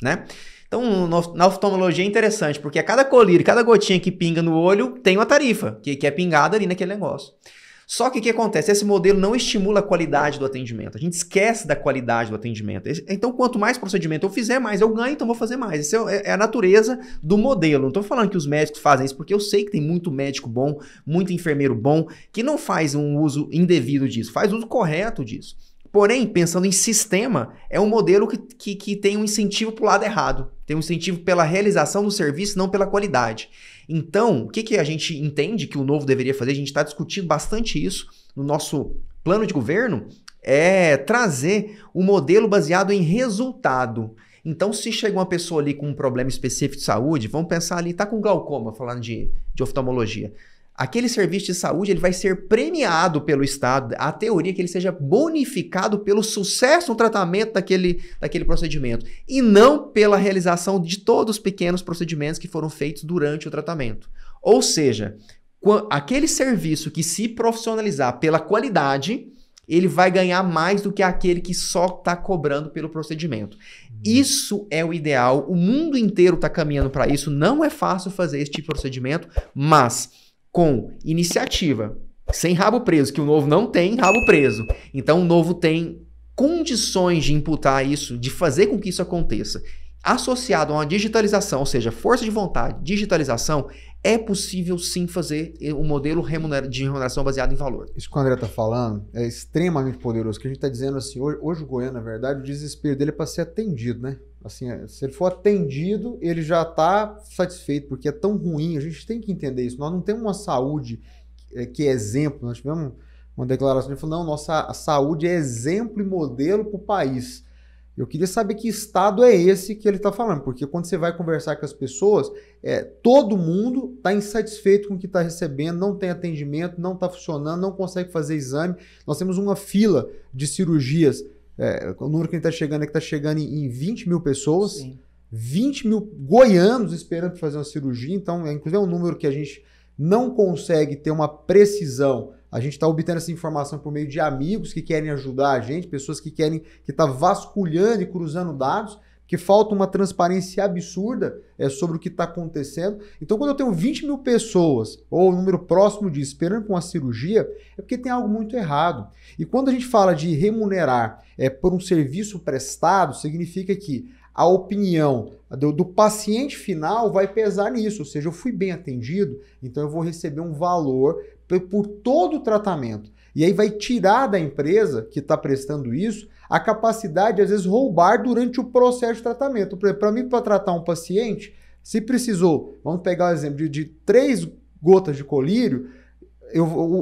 né? Então, na oftalmologia é interessante, porque a cada colírio, cada gotinha que pinga no olho, tem uma tarifa, que é pingada ali naquele negócio. Só que o que acontece? Esse modelo não estimula a qualidade do atendimento. A gente esquece da qualidade do atendimento. Então, quanto mais procedimento eu fizer, mais eu ganho, então vou fazer mais. Isso é a natureza do modelo. Não estou falando que os médicos fazem isso, porque eu sei que tem muito médico bom, muito enfermeiro bom, que não faz um uso indevido disso, faz uso correto disso. Porém, pensando em sistema, é um modelo que tem um incentivo para o lado errado. Tem um incentivo pela realização do serviço, não pela qualidade. Então, o que a gente entende que o Novo deveria fazer? A gente está discutindo bastante isso no nosso plano de governo, é trazer um modelo baseado em resultado. Então, se chega uma pessoa ali com um problema específico de saúde, vamos pensar ali, está com glaucoma, falando de oftalmologia. Aquele serviço de saúde ele vai ser premiado pelo Estado, a teoria é que ele seja bonificado pelo sucesso no tratamento daquele procedimento e não pela realização de todos os pequenos procedimentos que foram feitos durante o tratamento. Ou seja, aquele serviço que se profissionalizar pela qualidade, ele vai ganhar mais do que aquele que só está cobrando pelo procedimento. Isso é o ideal, o mundo inteiro está caminhando para isso, não é fácil fazer esse tipo de procedimento, mas com iniciativa, sem rabo preso, que o Novo não tem rabo preso. Então o Novo tem condições de imputar isso, de fazer com que isso aconteça. Associado a uma digitalização, ou seja, força de vontade, digitalização, é possível sim fazer um modelo de remuneração baseado em valor. Isso que o André está falando é extremamente poderoso, que a gente está dizendo assim, hoje o Goiano, na verdade, o desespero dele é para ser atendido, né? Assim, se ele for atendido, ele já está satisfeito, porque é tão ruim, a gente tem que entender isso. Nós não temos uma saúde que é exemplo, nós tivemos uma declaração, ele falou, não, nossa saúde é exemplo e modelo para o país. Eu queria saber que estado é esse que ele está falando, porque quando você vai conversar com as pessoas, todo mundo está insatisfeito com o que está recebendo, não tem atendimento, não está funcionando, não consegue fazer exame. Nós temos uma fila de cirurgias, o número que está chegando é que está chegando em 20 mil pessoas, sim. 20 mil goianos esperando para fazer uma cirurgia, então inclusive é um número que a gente não consegue ter uma precisão. A gente está obtendo essa informação por meio de amigos que querem ajudar a gente, pessoas que querem, que estão vasculhando e cruzando dados, que falta uma transparência absurda sobre o que está acontecendo. Então, quando eu tenho 20 mil pessoas, ou um número próximo disso, esperando por uma cirurgia, é porque tem algo muito errado. E quando a gente fala de remunerar por um serviço prestado, significa que a opinião do paciente final vai pesar nisso. Ou seja, eu fui bem atendido, então eu vou receber um valor por todo o tratamento. E aí vai tirar da empresa que está prestando isso a capacidade de, às vezes, roubar durante o processo de tratamento. Para mim, para tratar um paciente, se precisou, vamos pegar o exemplo de 3 gotas de colírio,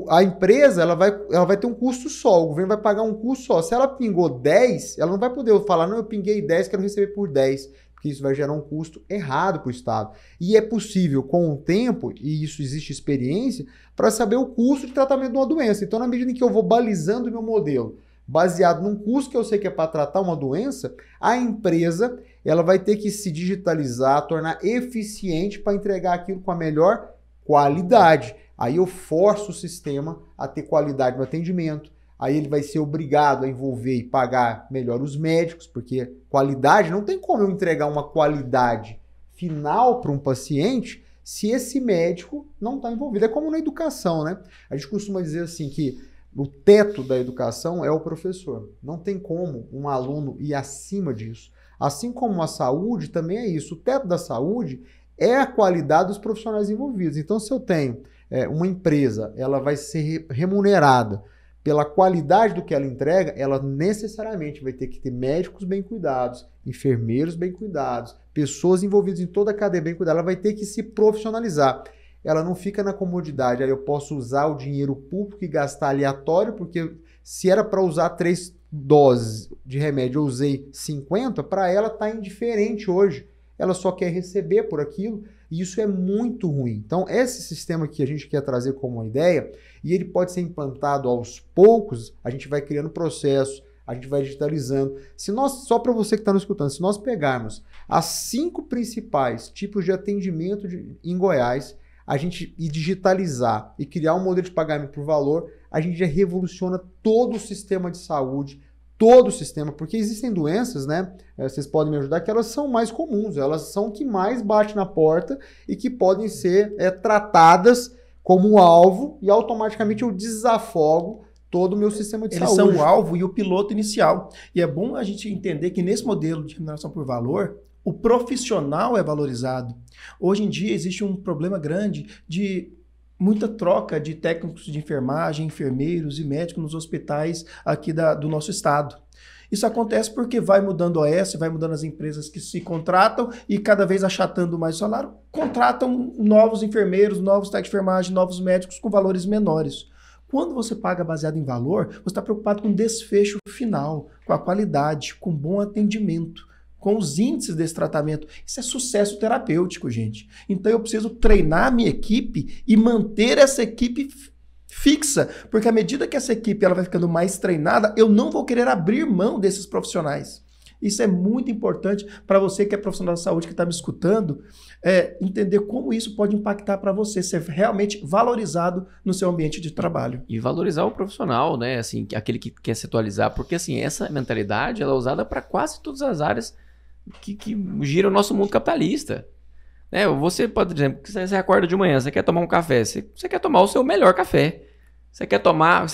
a empresa ela vai ter um custo só, o governo vai pagar um custo só. Se ela pingou 10, ela não vai poder falar, não, eu pinguei 10, quero receber por 10, porque isso vai gerar um custo errado para o Estado. E é possível, com o tempo, e isso existe experiência, para saber o custo de tratamento de uma doença. Então, na medida em que eu vou balizando o meu modelo, baseado num custo que eu sei que é para tratar uma doença, a empresa ela vai ter que se digitalizar, tornar eficiente para entregar aquilo com a melhor qualidade. Aí eu forço o sistema a ter qualidade no atendimento. Aí ele vai ser obrigado a envolver e pagar melhor os médicos, porque qualidade, não tem como eu entregar uma qualidade final para um paciente se esse médico não está envolvido. É como na educação, né? A gente costuma dizer assim que o teto da educação é o professor. Não tem como um aluno ir acima disso. Assim como a saúde também é isso. O teto da saúde é a qualidade dos profissionais envolvidos. Então, se eu tenho uma empresa, ela vai ser remunerada pela qualidade do que ela entrega, ela necessariamente vai ter que ter médicos bem cuidados, enfermeiros bem cuidados, pessoas envolvidas em toda a cadeia bem cuidadas. Ela vai ter que se profissionalizar. Ela não fica na comodidade. Aí eu posso usar o dinheiro público e gastar aleatório, porque se era para usar 3 doses de remédio, eu usei 50, para ela tá indiferente hoje. Ela só quer receber por aquilo, e isso é muito ruim. Então, esse sistema que a gente quer trazer como uma ideia, e ele pode ser implantado aos poucos, a gente vai criando processo, a gente vai digitalizando. Se nós, só para você que está nos escutando, se nós pegarmos as 5 principais tipos de atendimento em Goiás, a gente ir digitalizar e criar um modelo de pagamento por valor, a gente já revoluciona todo o sistema de saúde, todo o sistema, porque existem doenças, né? Vocês podem me ajudar, que elas são mais comuns, elas são que mais batem na porta e que podem ser tratadas como alvo e automaticamente eu desafogo todo o meu sistema de saúde. Eles são o alvo e o piloto inicial. E é bom a gente entender que nesse modelo de remuneração por valor, o profissional é valorizado. Hoje em dia existe um problema grande de muita troca de técnicos de enfermagem, enfermeiros e médicos nos hospitais aqui do nosso estado. Isso acontece porque vai mudando o OS, vai mudando as empresas que se contratam e cada vez achatando mais o salário, contratam novos enfermeiros, novos técnicos de enfermagem, novos médicos com valores menores. Quando você paga baseado em valor, você está preocupado com o desfecho final, com a qualidade, com bom atendimento, com os índices desse tratamento. Isso é sucesso terapêutico, gente. Então eu preciso treinar a minha equipe e manter essa equipe fixa, porque à medida que essa equipe ela vai ficando mais treinada, eu não vou querer abrir mão desses profissionais. Isso é muito importante para você que é profissional da saúde, que está me escutando, entender como isso pode impactar para você, ser realmente valorizado no seu ambiente de trabalho. E valorizar o profissional, né? Assim, aquele que quer se atualizar, porque assim, essa mentalidade ela é usada para quase todas as áreas que gira o nosso mundo capitalista. Você pode, por exemplo, você acorda de manhã, você quer tomar um café, você quer tomar o seu melhor café. Você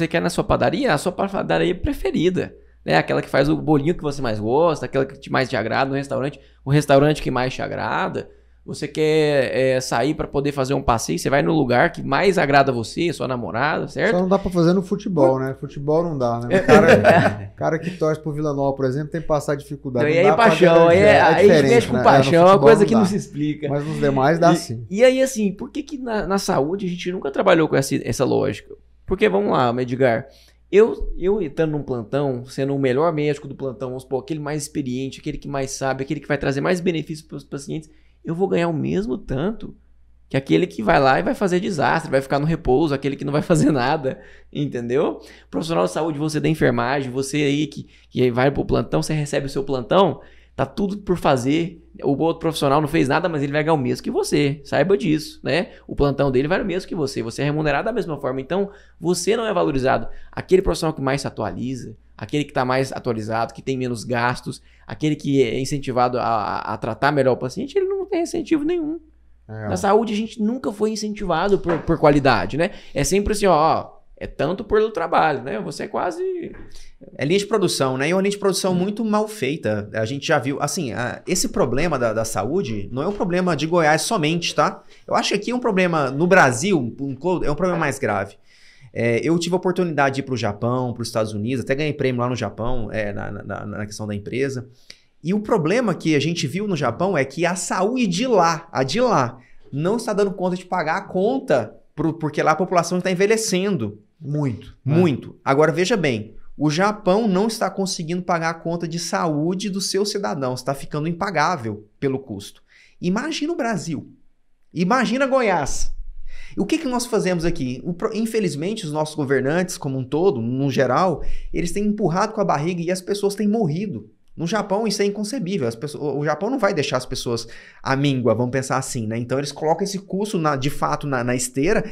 quer na sua padaria, a sua padaria preferida. Aquela que faz o bolinho que você mais gosta, aquela que mais te agrada no restaurante, o restaurante que mais te agrada. Você quer sair para poder fazer um passeio, você vai no lugar que mais agrada você, sua namorada, certo? Só não dá para fazer no futebol, né? Futebol não dá, né? O cara que torce pro Vila Nova, por exemplo, tem que passar dificuldade. E aí paixão, aí a gente mexe com paixão, é uma coisa que não se explica. Mas nos demais dá sim. E aí assim, por que na saúde a gente nunca trabalhou com essa lógica? Porque vamos lá, Edgar, eu estando num plantão, sendo o melhor médico do plantão, vamos supor, aquele mais experiente, aquele que mais sabe, aquele que vai trazer mais benefícios para os pacientes, eu vou ganhar o mesmo tanto que aquele que vai lá e vai fazer desastre, vai ficar no repouso, aquele que não vai fazer nada, entendeu? Profissional de saúde, você da enfermagem, você aí que vai pro plantão, você recebe o seu plantão, tá tudo por fazer, o outro profissional não fez nada, mas ele vai ganhar o mesmo que você, saiba disso, né? O plantão dele vai o mesmo que você é remunerado da mesma forma, então você não é valorizado. Aquele profissional que mais se atualiza, aquele que está mais atualizado, que tem menos gastos, aquele que é incentivado a tratar melhor o paciente, ele não tem incentivo nenhum. Na saúde a gente nunca foi incentivado por qualidade, né? É sempre assim, é tanto pelo trabalho, né? Você é quase... É linha de produção, né? E uma linha de produção muito mal feita. A gente já viu, assim, esse problema da saúde não é um problema de Goiás somente, tá? Eu acho que aqui é um problema no Brasil, é um problema mais grave. Eu tive a oportunidade de ir para o Japão, para os Estados Unidos, até ganhei prêmio lá no Japão, na questão da empresa. E o problema que a gente viu no Japão é que a saúde de lá, não está dando conta de pagar a conta, porque lá a população está envelhecendo. Muito. Muito. Agora, veja bem, o Japão não está conseguindo pagar a conta de saúde dos seus cidadãos, está ficando impagável pelo custo. Imagina o Brasil. Imagina Goiás. O que nós fazemos aqui? Infelizmente, os nossos governantes, como um todo, no geral, eles têm empurrado com a barriga e as pessoas têm morrido. No Japão, isso é inconcebível. O Japão não vai deixar as pessoas à míngua, vamos pensar assim, né? Então, eles colocam esse custo, de fato, na esteira,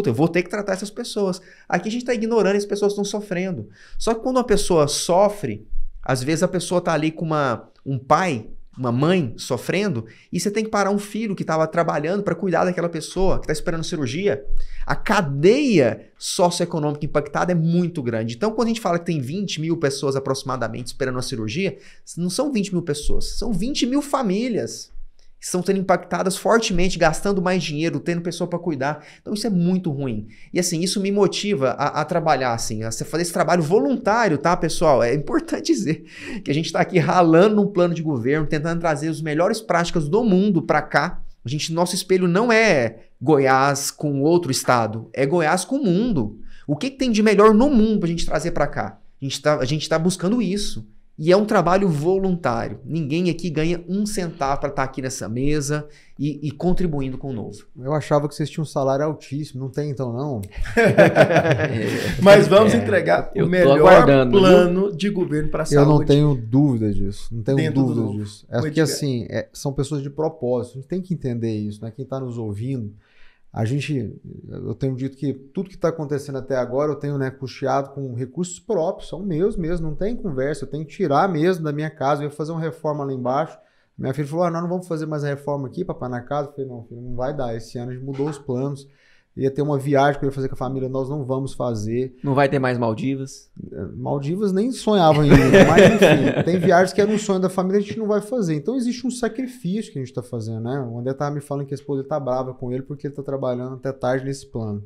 eu vou ter que tratar essas pessoas. Aqui a gente está ignorando, as pessoas estão sofrendo. Só que quando uma pessoa sofre, às vezes a pessoa está ali com um pai, uma mãe sofrendo, e você tem que parar um filho que estava trabalhando para cuidar daquela pessoa, que está esperando cirurgia. A cadeia socioeconômica impactada é muito grande. Então, quando a gente fala que tem 20 mil pessoas aproximadamente esperando uma cirurgia, não são 20 mil pessoas, são 20 mil famílias que estão sendo impactadas fortemente, gastando mais dinheiro, tendo pessoa para cuidar. Então, isso é muito ruim. E assim, isso me motiva a trabalhar, assim, a fazer esse trabalho voluntário, tá, pessoal? É importante dizer que a gente está aqui ralando num plano de governo, tentando trazer as melhores práticas do mundo para cá. Nosso espelho não é Goiás com outro estado, é Goiás com o mundo. O que tem de melhor no mundo para a gente trazer para cá? A gente tá buscando isso. E é um trabalho voluntário. Ninguém aqui ganha um centavo para estar aqui nessa mesa e contribuindo com o novo. Eu achava que vocês tinham um salário altíssimo. Não tem então, não? Mas vamos entregar o melhor plano de governo para a saúde. Eu não tenho dúvida disso. Não tenho dúvida disso. É porque, assim, são pessoas de propósito. A gente tem que entender isso, né? Quem está nos ouvindo, eu tenho dito que tudo que está acontecendo até agora eu tenho, né, custeado com recursos próprios, são meus mesmo, não tem conversa, eu tenho que tirar mesmo da minha casa, eu ia fazer uma reforma lá embaixo, minha filha falou, nós não vamos fazer mais a reforma aqui, papai, na casa, eu falei, não, filho, não vai dar, esse ano a gente mudou os planos, ia ter uma viagem que eu ia fazer com a família, nós não vamos fazer. Não vai ter mais Maldivas? Maldivas nem sonhava em ir, mas enfim, tem viagens que era um sonho da família, a gente não vai fazer. Então existe um sacrifício que a gente está fazendo, né? O André estava me falando que a esposa está brava com ele porque ele está trabalhando até tarde nesse plano.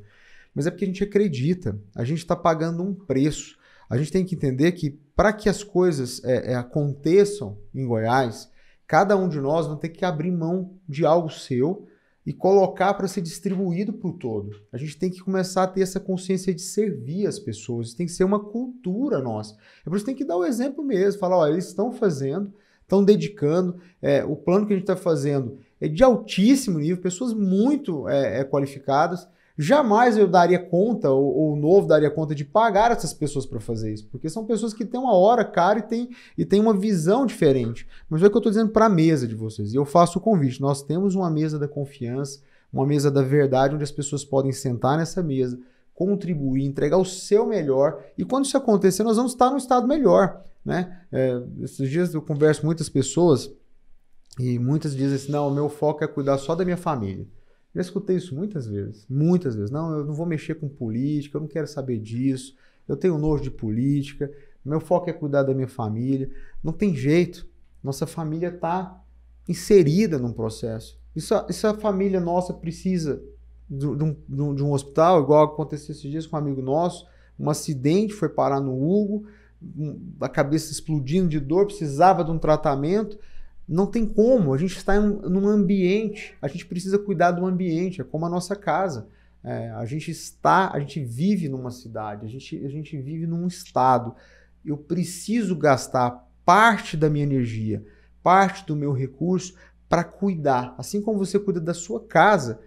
Mas é porque a gente acredita, a gente está pagando um preço. A gente tem que entender que para que as coisas aconteçam em Goiás, cada um de nós vai ter que abrir mão de algo seu e colocar para ser distribuído para o todo. A gente tem que começar a ter essa consciência de servir as pessoas. Isso tem que ser uma cultura nossa. É por isso que tem que dar o exemplo mesmo. Falar, olha, eles estão fazendo, estão dedicando. O plano que a gente está fazendo é de altíssimo nível, pessoas muito qualificadas. Jamais eu daria conta, ou o novo daria conta de pagar essas pessoas para fazer isso, porque são pessoas que têm uma hora cara e têm uma visão diferente. Mas é o que eu estou dizendo para a mesa de vocês, e eu faço o convite, nós temos uma mesa da confiança, uma mesa da verdade, onde as pessoas podem sentar nessa mesa, contribuir, entregar o seu melhor, e quando isso acontecer, nós vamos estar num estado melhor, né? Esses dias eu converso com muitas pessoas, e muitas dizem assim, não, o meu foco é cuidar só da minha família. Já escutei isso muitas vezes. Não, eu não vou mexer com política, eu não quero saber disso, eu tenho nojo de política, meu foco é cuidar da minha família. Não tem jeito, nossa família está inserida num processo. Isso a família nossa precisa de um hospital, igual aconteceu esses dias com um amigo nosso, um acidente, foi parar no Hugo, a cabeça explodindo de dor, precisava de um tratamento. Não tem como, a gente está num ambiente, a gente precisa cuidar do ambiente, é como a nossa casa. A gente vive numa cidade, a gente vive num estado. Eu preciso gastar parte da minha energia, parte do meu recurso para cuidar. Assim como você cuida da sua casa,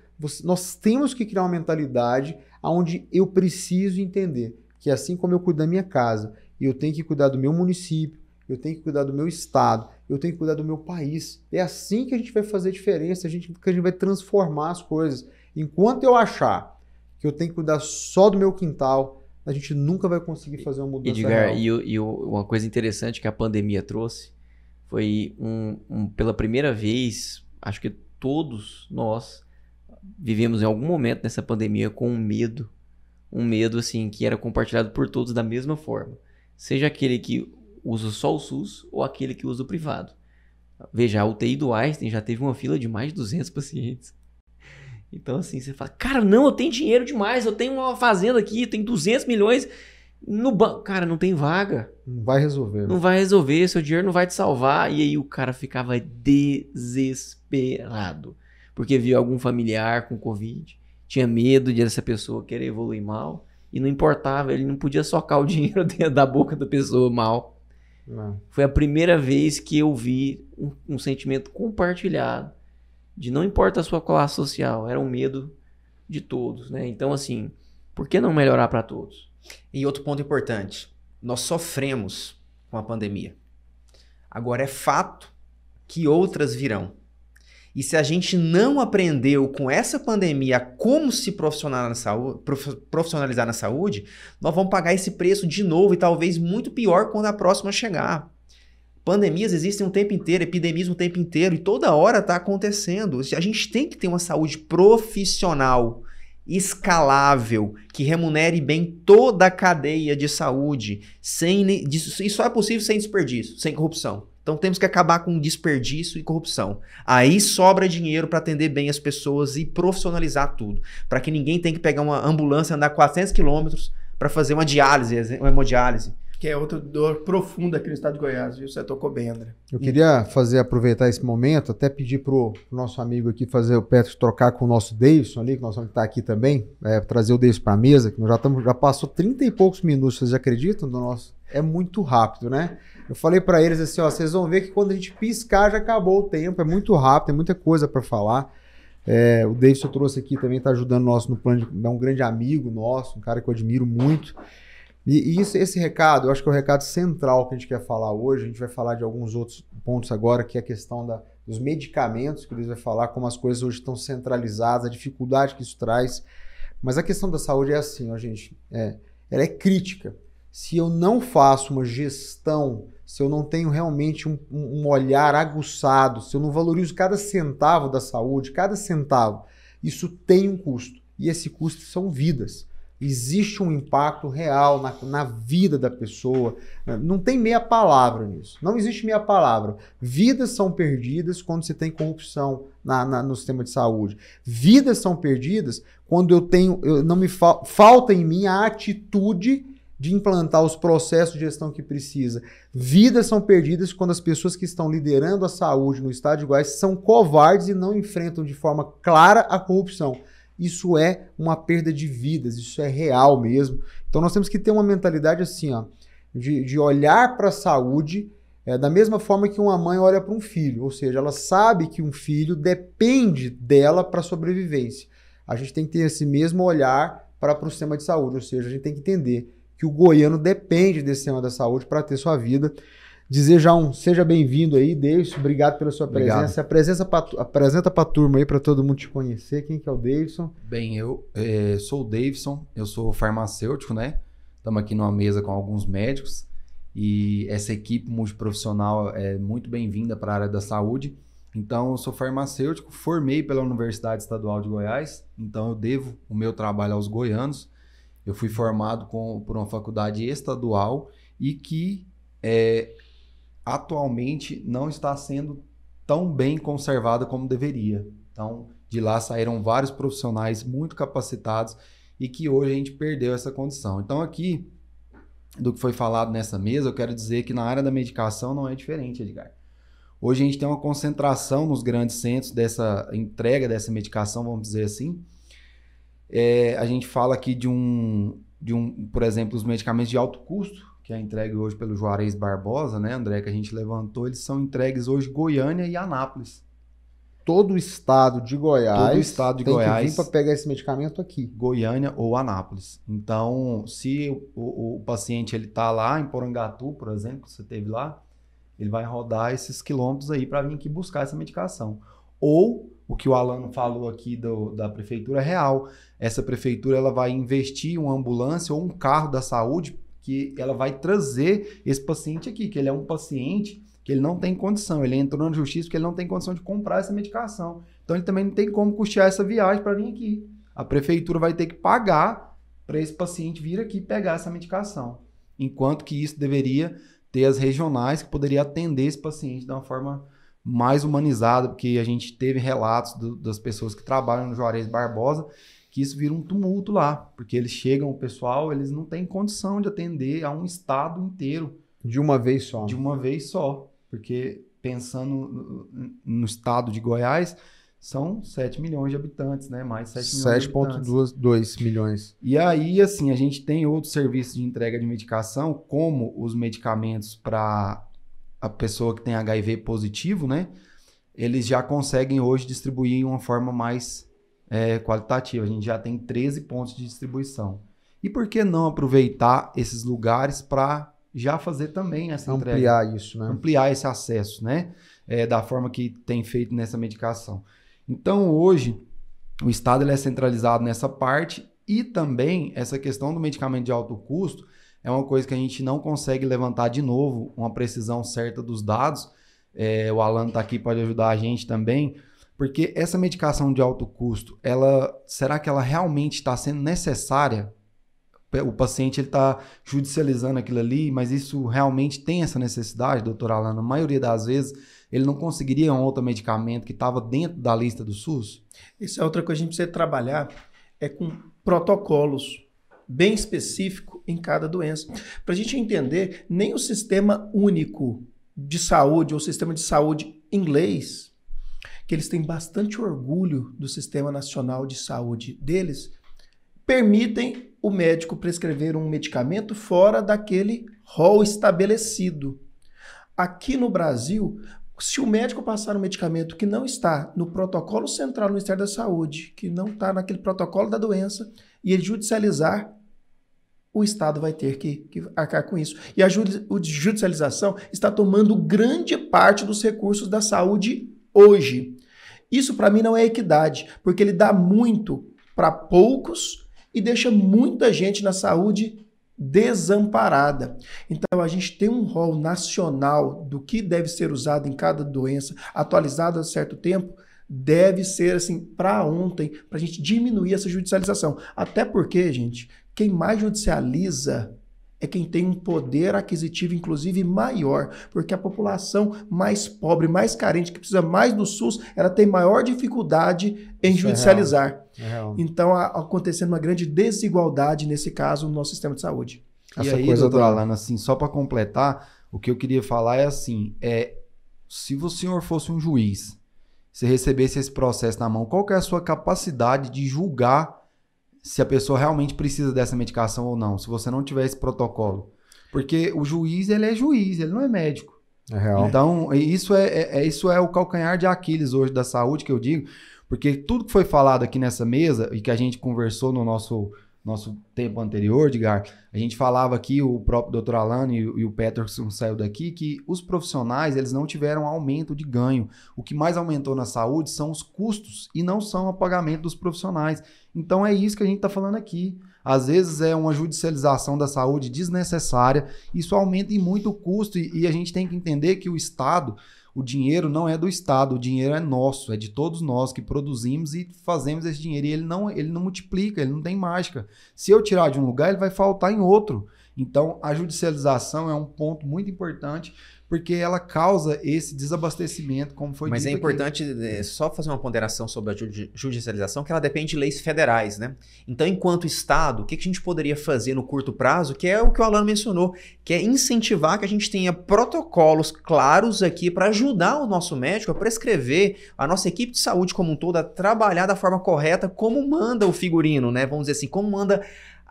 nós temos que criar uma mentalidade onde eu preciso entender que assim como eu cuido da minha casa, eu tenho que cuidar do meu município, eu tenho que cuidar do meu estado, eu tenho que cuidar do meu país. É assim que a gente vai fazer diferença, que a gente vai transformar as coisas. Enquanto eu achar que eu tenho que cuidar só do meu quintal, a gente nunca vai conseguir fazer uma mudança real. E uma coisa interessante que a pandemia trouxe foi pela primeira vez, acho que todos nós vivemos em algum momento nessa pandemia com um medo assim, que era compartilhado por todos da mesma forma. Seja aquele que usa só o SUS ou aquele que usa o privado. Veja, a UTI do Einstein já teve uma fila de mais de 200 pacientes. Então assim, você fala, cara, não, eu tenho dinheiro demais, eu tenho uma fazenda aqui, eu tenho 200 milhões no banco. Cara, não tem vaga. Não vai resolver. Não vai resolver, seu dinheiro não vai te salvar. E aí o cara ficava desesperado, porque viu algum familiar com Covid, tinha medo de essa pessoa querer evoluir mal, e não importava, ele não podia socar o dinheiro dentro da boca da pessoa mal. Não. Foi a primeira vez que eu vi um sentimento compartilhado de não importa a sua classe social, era um medo de todos, né? Então assim, por que não melhorar para todos? E outro ponto importante, nós sofremos com a pandemia. Agora, é fato que outras virão. E se a gente não aprendeu com essa pandemia como se profissionalizar na saúde, nós vamos pagar esse preço de novo e talvez muito pior quando a próxima chegar. Pandemias existem o tempo inteiro, epidemias o tempo inteiro e toda hora está acontecendo. A gente tem que ter uma saúde profissional, escalável, que remunere bem toda a cadeia de saúde. E só é possível sem desperdício, sem corrupção. Então temos que acabar com desperdício e corrupção. Aí sobra dinheiro para atender bem as pessoas e profissionalizar tudo. Para que ninguém tenha que pegar uma ambulância e andar 400 quilômetros para fazer uma diálise, uma hemodiálise. Que é outra dor profunda aqui no estado de Goiás, viu? Você tocou bem, André. Eu queria aproveitar esse momento, até pedir pro nosso amigo aqui fazer o Petros trocar com o nosso Davidson ali, que nós vamos estar aqui também, trazer o Davidson para a mesa, que nós já passou 30 e poucos minutos, vocês acreditam? Do nosso? É muito rápido, né? Eu falei para eles assim, ó, vocês vão ver que quando a gente piscar já acabou o tempo, é muito rápido, tem muita coisa para falar. O Davidson trouxe aqui também, está ajudando nós no plano, é um grande amigo nosso, um cara que eu admiro muito. E esse recado, eu acho que é o recado central que a gente quer falar hoje. A gente vai falar de alguns outros pontos agora, que é a questão dos medicamentos, que eles vão falar como as coisas hoje estão centralizadas, a dificuldade que isso traz. Mas a questão da saúde é assim, ó, gente, ela é crítica. Se eu não faço uma gestão, se eu não tenho realmente um olhar aguçado, se eu não valorizo cada centavo da saúde, cada centavo, isso tem um custo. E esse custo são vidas. Existe um impacto real na vida da pessoa. Não tem meia palavra nisso. Não existe meia palavra. Vidas são perdidas quando você tem corrupção no sistema de saúde. Vidas são perdidas quando falta em mim a atitude de implantar os processos de gestão que precisa. Vidas são perdidas quando as pessoas que estão liderando a saúde no estado de Goiás são covardes e não enfrentam de forma clara a corrupção. Isso é uma perda de vidas, isso é real mesmo. Então nós temos que ter uma mentalidade assim, ó, de olhar para a saúde da mesma forma que uma mãe olha para um filho. Ou seja, ela sabe que um filho depende dela para a sobrevivência. A gente tem que ter esse mesmo olhar para o sistema de saúde. Ou seja, a gente tem que entender que o goiano depende desse sistema da saúde para ter sua vida. Dizer já seja bem-vindo aí, Davidson, obrigado pela sua presença. Apresenta para a turma aí, para todo mundo te conhecer. Quem que é o Davidson? Bem, eu sou o Davidson, eu sou farmacêutico, né? Estamos aqui numa mesa com alguns médicos e essa equipe multiprofissional é muito bem-vinda para a área da saúde. Então, eu sou farmacêutico, formei pela Universidade Estadual de Goiás, então eu devo o meu trabalho aos goianos. Eu fui formado por uma faculdade estadual e que atualmente não está sendo tão bem conservada como deveria. Então, de lá saíram vários profissionais muito capacitados e que hoje a gente perdeu essa condição. Então, aqui, do que foi falado nessa mesa, eu quero dizer que na área da medicação não é diferente, Edgar. Hoje a gente tem uma concentração nos grandes centros dessa entrega dessa medicação, vamos dizer assim. A gente fala aqui por exemplo, os medicamentos de alto custo, que é entregue hoje pelo Juarez Barbosa, né, André, que a gente levantou, eles são entregues hoje em Goiânia e Anápolis. Todo o estado de Goiás tem que vir para pegar esse medicamento aqui. Goiânia ou Anápolis. Então, se o paciente está lá em Porangatu, por exemplo, que você teve lá, ele vai rodar esses quilômetros aí para vir aqui buscar essa medicação. Ou, o que o Alano falou aqui da prefeitura é real. Essa prefeitura ela vai investir em uma ambulância ou um carro da saúde que ela vai trazer esse paciente aqui, que ele é um paciente que ele não tem condição, ele entrou na justiça porque ele não tem condição de comprar essa medicação. Então ele também não tem como custear essa viagem para vir aqui. A prefeitura vai ter que pagar para esse paciente vir aqui pegar essa medicação. Enquanto que isso deveria ter as regionais que poderiam atender esse paciente de uma forma mais humanizada, porque a gente teve relatos das pessoas que trabalham no Juarez Barbosa que isso vira um tumulto lá, porque eles chegam, o pessoal, eles não têm condição de atender a um estado inteiro. De uma vez só. De uma vez só, porque pensando no estado de Goiás, são 7 milhões de habitantes, né? Mais 7 milhões de habitantes. 7,2 milhões. E aí, assim, a gente tem outros serviços de entrega de medicação, como os medicamentos para a pessoa que tem HIV positivo, né? Eles já conseguem hoje distribuir em uma forma mais qualitativa. A gente já tem 13 pontos de distribuição. E por que não aproveitar esses lugares para já fazer também essa entrega. Ampliar isso, né? Ampliar esse acesso, né? Da forma que tem feito nessa medicação. Então, hoje, o Estado ele é centralizado nessa parte e também essa questão do medicamento de alto custo é uma coisa que a gente não consegue levantar de novo uma precisão certa dos dados. O Alan está aqui, pode ajudar a gente também, porque essa medicação de alto custo, será que ela realmente está sendo necessária? O paciente está judicializando aquilo ali, mas isso realmente tem essa necessidade, doutor Alan? Na maioria das vezes, ele não conseguiria um outro medicamento que estava dentro da lista do SUS? Isso é outra coisa que a gente precisa trabalhar, com protocolos bem específicos em cada doença. Para a gente entender, nem o sistema único de saúde, ou sistema de saúde inglês, que eles têm bastante orgulho do Sistema Nacional de Saúde deles, permitem o médico prescrever um medicamento fora daquele rol estabelecido. Aqui no Brasil, se o médico passar um medicamento que não está no protocolo central do Ministério da Saúde, que não está naquele protocolo da doença, e ele judicializar, o Estado vai ter que arcar com isso. E a judicialização está tomando grande parte dos recursos da saúde hoje. Isso, para mim, não é equidade, porque ele dá muito para poucos e deixa muita gente na saúde desamparada. Então, a gente tem um rol nacional do que deve ser usado em cada doença, atualizado a certo tempo, deve ser assim para ontem, para a gente diminuir essa judicialização. Até porque, gente, quem mais judicializa é quem tem um poder aquisitivo, inclusive, maior, porque a população mais pobre, mais carente, que precisa mais do SUS, ela tem maior dificuldade em judicializar. É real. Então, acontecendo uma grande desigualdade, nesse caso, no nosso sistema de saúde. E aí, doutor Alan, assim, só para completar, o que eu queria falar é assim, se o senhor fosse um juiz, se recebesse esse processo na mão, qual que é a sua capacidade de julgar se a pessoa realmente precisa dessa medicação ou não, se você não tiver esse protocolo? Porque o juiz, ele é juiz, ele não é médico. É real. Então, isso é o calcanhar de Aquiles hoje da saúde, que eu digo, porque tudo que foi falado aqui nessa mesa e que a gente conversou no nosso tempo anterior, Edgar, a gente falava aqui, o próprio Dr. Alan e o Peterson saiu daqui, que os profissionais, eles não tiveram aumento de ganho. O que mais aumentou na saúde são os custos e não são o pagamento dos profissionais. Então é isso que a gente está falando aqui. Às vezes é uma judicialização da saúde desnecessária, isso aumenta em muito o custo e a gente tem que entender que o Estado, o dinheiro não é do Estado, o dinheiro é nosso, é de todos nós que produzimos e fazemos esse dinheiro. E ele não multiplica, ele não tem mágica. Se eu tirar de um lugar, ele vai faltar em outro. Então, a judicialização é um ponto muito importante, porque ela causa esse desabastecimento, como foi dito aqui. Mas é importante só fazer uma ponderação sobre a judicialização, que ela depende de leis federais, né? Então, enquanto Estado, o que a gente poderia fazer no curto prazo, que é o que o Alan mencionou, que é incentivar que a gente tenha protocolos claros aqui para ajudar o nosso médico a prescrever, a nossa equipe de saúde como um todo, a trabalhar da forma correta, como manda o figurino, né? Vamos dizer assim, como manda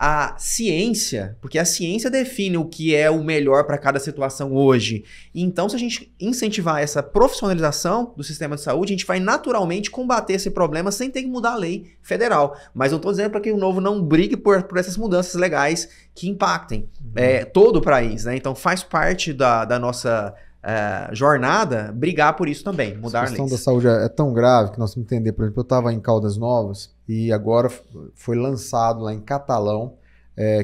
a ciência, porque a ciência define o que é o melhor para cada situação hoje. Então, se a gente incentivar essa profissionalização do sistema de saúde, a gente vai naturalmente combater esse problema sem ter que mudar a lei federal. Mas eu estou dizendo para que o novo não brigue por essas mudanças legais que impactem todo o país, né? Então, faz parte da nossa jornada brigar por isso também, mudar leis. A questão da saúde é tão grave que nós temos que entender. Por exemplo, eu estava em Caldas Novas e agora foi lançado lá em Catalão,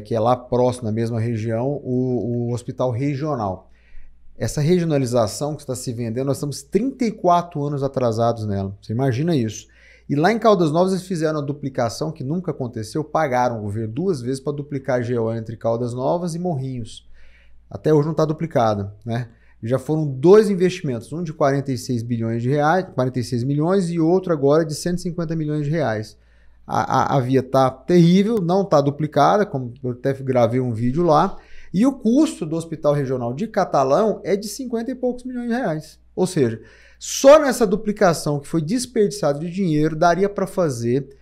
que é lá próximo, na mesma região, o hospital regional. Essa regionalização que está se vendendo, nós estamos 34 anos atrasados nela. Você imagina isso. E lá em Caldas Novas eles fizeram a duplicação, que nunca aconteceu, pagaram o governo 2 vezes para duplicar a GO entre Caldas Novas e Morrinhos. Até hoje não está duplicada, né? Já foram 2 investimentos, um de 46 bilhões de reais, 46 milhões e outro agora de 150 milhões de reais. A via está terrível, não está duplicada, como eu até gravei um vídeo lá, e o custo do Hospital Regional de Catalão é de 50 e poucos milhões de reais. Ou seja, só nessa duplicação que foi desperdiçado de dinheiro, daria para fazer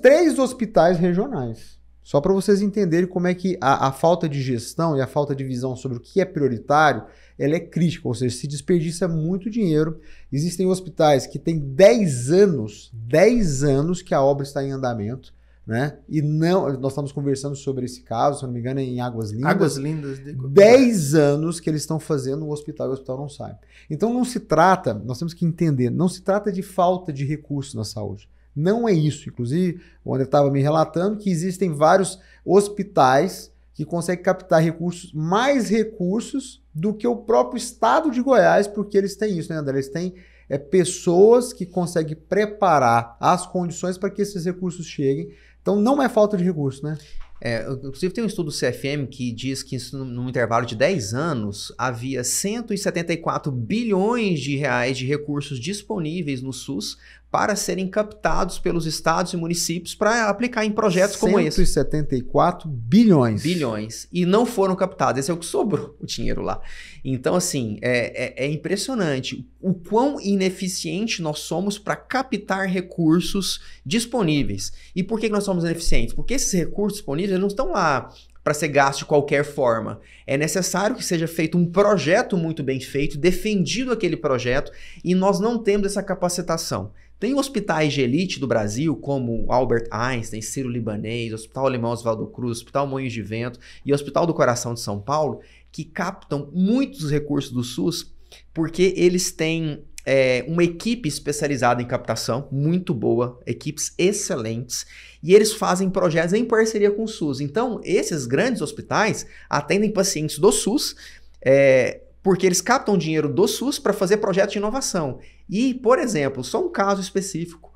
3 hospitais regionais. Só para vocês entenderem como é que a falta de gestão e a falta de visão sobre o que é prioritário, ela é crítica, ou seja, se desperdiça muito dinheiro. Existem hospitais que têm 10 anos que a obra está em andamento, né? E não, nós estamos conversando sobre esse caso, se não me engano, em Águas Lindas. Águas Lindas. 10 anos que eles estão fazendo o hospital e o hospital não sai. Então não se trata, nós temos que entender, não se trata de falta de recursos na saúde. Não é isso. Inclusive, o André estava me relatando que existem vários hospitais que conseguem captar mais recursos do que o próprio estado de Goiás, porque eles têm isso, né, André? Eles têm pessoas que conseguem preparar as condições para que esses recursos cheguem. Então não é falta de recurso, né? Inclusive tem um estudo do CFM que diz que num intervalo de 10 anos havia 174 bilhões de reais de recursos disponíveis no SUS para serem captados pelos estados e municípios para aplicar em projetos como esse. 174 bilhões. Bilhões. E não foram captados. Esse é o que sobrou, o dinheiro lá. Então, assim, é impressionante o quão ineficiente nós somos para captar recursos disponíveis. E por que nós somos ineficientes? Porque esses recursos disponíveis eles não estão lá para ser gasto de qualquer forma. É necessário que seja feito um projeto muito bem feito, defendido aquele projeto, e nós não temos essa capacitação. Tem hospitais de elite do Brasil, como Albert Einstein, Sírio-Libanês, Hospital Alemão Oswaldo Cruz, Hospital Moinhos de Vento e Hospital do Coração de São Paulo, que captam muitos recursos do SUS porque eles têm uma equipe especializada em captação, muito boa, equipes excelentes, e eles fazem projetos em parceria com o SUS. Então, esses grandes hospitais atendem pacientes do SUS, porque eles captam dinheiro do SUS para fazer projetos de inovação. E, por exemplo, só um caso específico,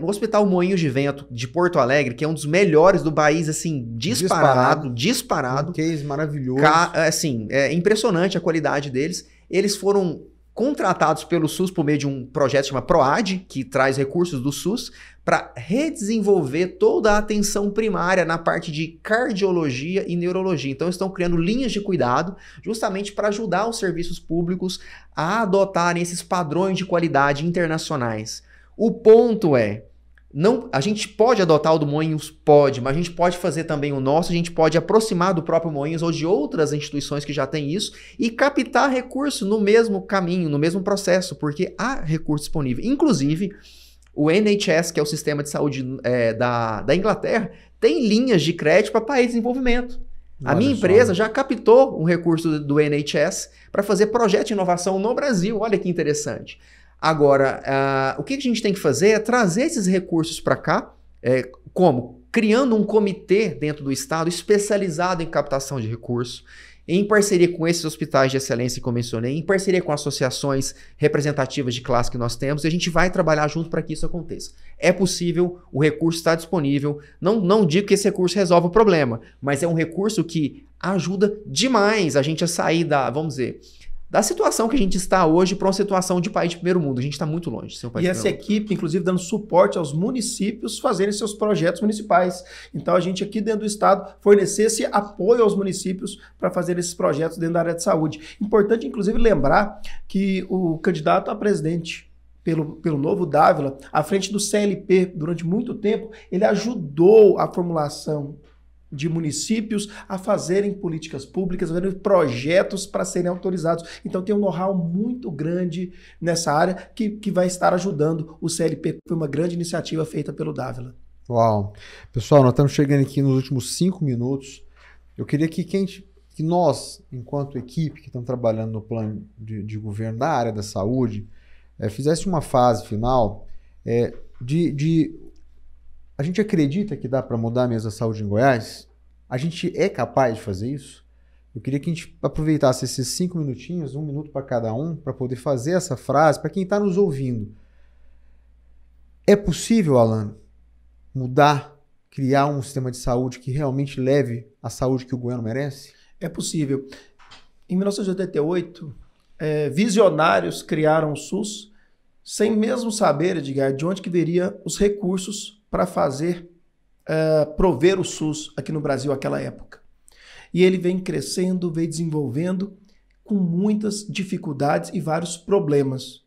no Hospital Moinhos de Vento de Porto Alegre, que é um dos melhores do país, assim, disparado. Um case maravilhoso. Assim, é impressionante a qualidade deles. Eles foram contratados pelo SUS por meio de um projeto chamado PROAD, que traz recursos do SUS, para redesenvolver toda a atenção primária na parte de cardiologia e neurologia. Então, estão criando linhas de cuidado justamente para ajudar os serviços públicos a adotarem esses padrões de qualidade internacionais. O ponto é, a gente pode adotar o do Moinhos? Pode, mas a gente pode fazer também o nosso, a gente pode aproximar do próprio Moinhos ou de outras instituições que já têm isso e captar recurso no mesmo caminho, no mesmo processo, porque há recurso disponível. Inclusive, o NHS, que é o sistema de saúde da Inglaterra, tem linhas de crédito para país de desenvolvimento. A minha empresa já captou um recurso do NHS para fazer projeto de inovação no Brasil. Olha que interessante. Agora, o que a gente tem que fazer é trazer esses recursos para cá, como? Criando um comitê dentro do Estado especializado em captação de recursos, em parceria com esses hospitais de excelência que eu mencionei, em parceria com associações representativas de classe que nós temos, e a gente vai trabalhar junto para que isso aconteça. É possível, o recurso está disponível, não digo que esse recurso resolve o problema, mas é um recurso que ajuda demais a gente a sair da situação que a gente está hoje para uma situação de país de primeiro mundo. A gente está muito longe de ser um país de primeiro mundo. Equipe, inclusive, dando suporte aos municípios fazerem seus projetos municipais. Então, a gente aqui dentro do Estado fornecer esse apoio aos municípios para fazer esses projetos dentro da área de saúde. Importante, inclusive, lembrar que o candidato a presidente pelo Novo Dávila, à frente do CLP, durante muito tempo, ele ajudou a formulação de municípios a fazerem políticas públicas, a fazerem projetos para serem autorizados. Então tem um know-how muito grande nessa área que vai estar ajudando o CLP, que foi uma grande iniciativa feita pelo Dávila. Uau! Pessoal, nós estamos chegando aqui nos últimos 5 minutos. Eu queria que nós, enquanto equipe que estamos trabalhando no plano de governo da área da saúde, fizesse uma fase final A gente acredita que dá para mudar a mesa da saúde em Goiás? A gente é capaz de fazer isso? Eu queria que a gente aproveitasse esses 5 minutinhos, 1 minuto para cada um, para poder fazer essa frase para quem está nos ouvindo. É possível, Alan, mudar, criar um sistema de saúde que realmente leve a saúde que o goiano merece? É possível. Em 1988, visionários criaram o SUS sem mesmo saber, Edgar, de onde que viria os recursos para prover o SUS aqui no Brasil naquela época. E ele vem crescendo, vem desenvolvendo com muitas dificuldades e vários problemas.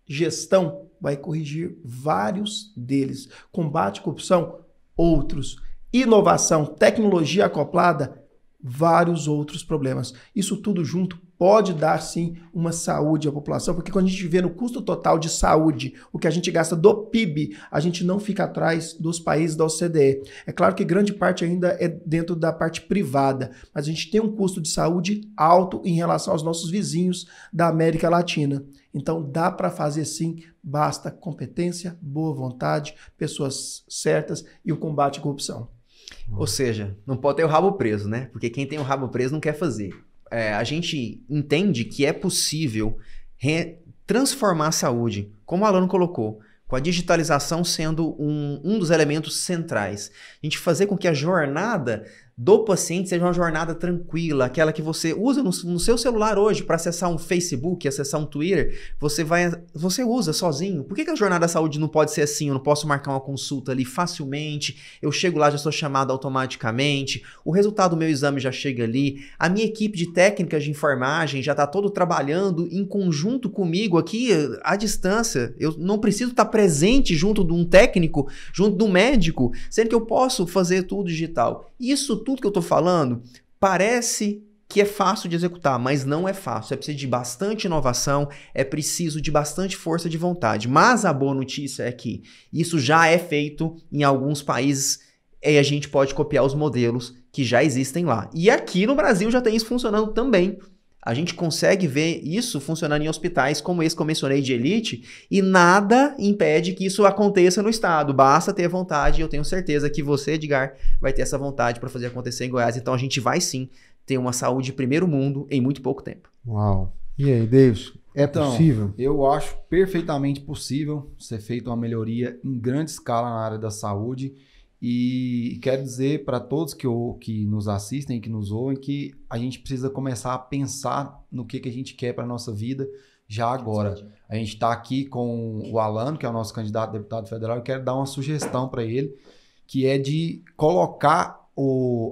Gestão vai corrigir vários deles. Combate à corrupção, outros. Inovação, tecnologia acoplada, vários outros problemas. Isso tudo junto pode dar, sim, uma saúde à população, porque quando a gente vê no custo total de saúde, o que a gente gasta do PIB, a gente não fica atrás dos países da OCDE. É claro que grande parte ainda é dentro da parte privada, mas a gente tem um custo de saúde alto em relação aos nossos vizinhos da América Latina. Então dá para fazer sim, basta competência, boa vontade, pessoas certas e o combate à corrupção. Ou seja, não pode ter o rabo preso, né? Porque quem tem o rabo preso não quer fazer. A gente entende que é possível transformar a saúde, como o Alano colocou, com a digitalização sendo um dos elementos centrais. A gente fazer com que a jornada do paciente seja uma jornada tranquila, aquela que você usa no seu celular hoje para acessar um Facebook, acessar um Twitter, você usa sozinho. Por que a jornada da saúde não pode ser assim? Eu não posso marcar uma consulta ali facilmente, eu chego lá, já sou chamado automaticamente, o resultado do meu exame já chega ali, a minha equipe de técnicas de enfermagem já está todo trabalhando em conjunto comigo aqui à distância. Eu não preciso estar presente junto de um técnico, junto de um médico, sendo que eu posso fazer tudo digital. Isso tudo que eu estou falando parece que é fácil de executar, mas não é fácil. É preciso de bastante inovação, é preciso de bastante força de vontade. Mas a boa notícia é que isso já é feito em alguns países e a gente pode copiar os modelos que já existem lá. E aqui no Brasil já tem isso funcionando também. A gente consegue ver isso funcionando em hospitais como esse que eu mencionei de elite e nada impede que isso aconteça no estado. Basta ter vontade e eu tenho certeza que você, Edgar, vai ter essa vontade para fazer acontecer em Goiás. Então a gente vai sim ter uma saúde de primeiro mundo em muito pouco tempo. Uau! E aí, Davis? É possível? Eu acho perfeitamente possível ser feita uma melhoria em grande escala na área da saúde. E quero dizer para todos que nos assistem, que nos ouvem, que a gente precisa começar a pensar no que a gente quer para a nossa vida já agora. A gente está aqui com o Alano, que é o nosso candidato a deputado federal, e quero dar uma sugestão para ele, que é de colocar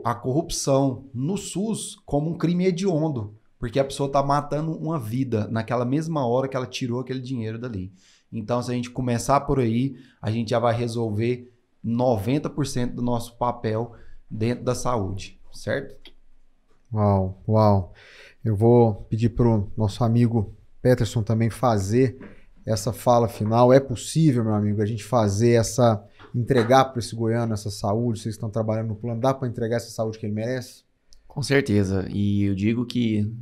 a corrupção no SUS como um crime hediondo, porque a pessoa está matando uma vida naquela mesma hora que ela tirou aquele dinheiro dali. Então, se a gente começar por aí, a gente já vai resolver 90% do nosso papel dentro da saúde, certo? Uau, uau. Eu vou pedir para o nosso amigo Peterson também fazer essa fala final. É possível, meu amigo, a gente fazer entregar para esse goiano essa saúde? Vocês estão trabalhando no plano, dá para entregar essa saúde que ele merece? Com certeza. E eu digo que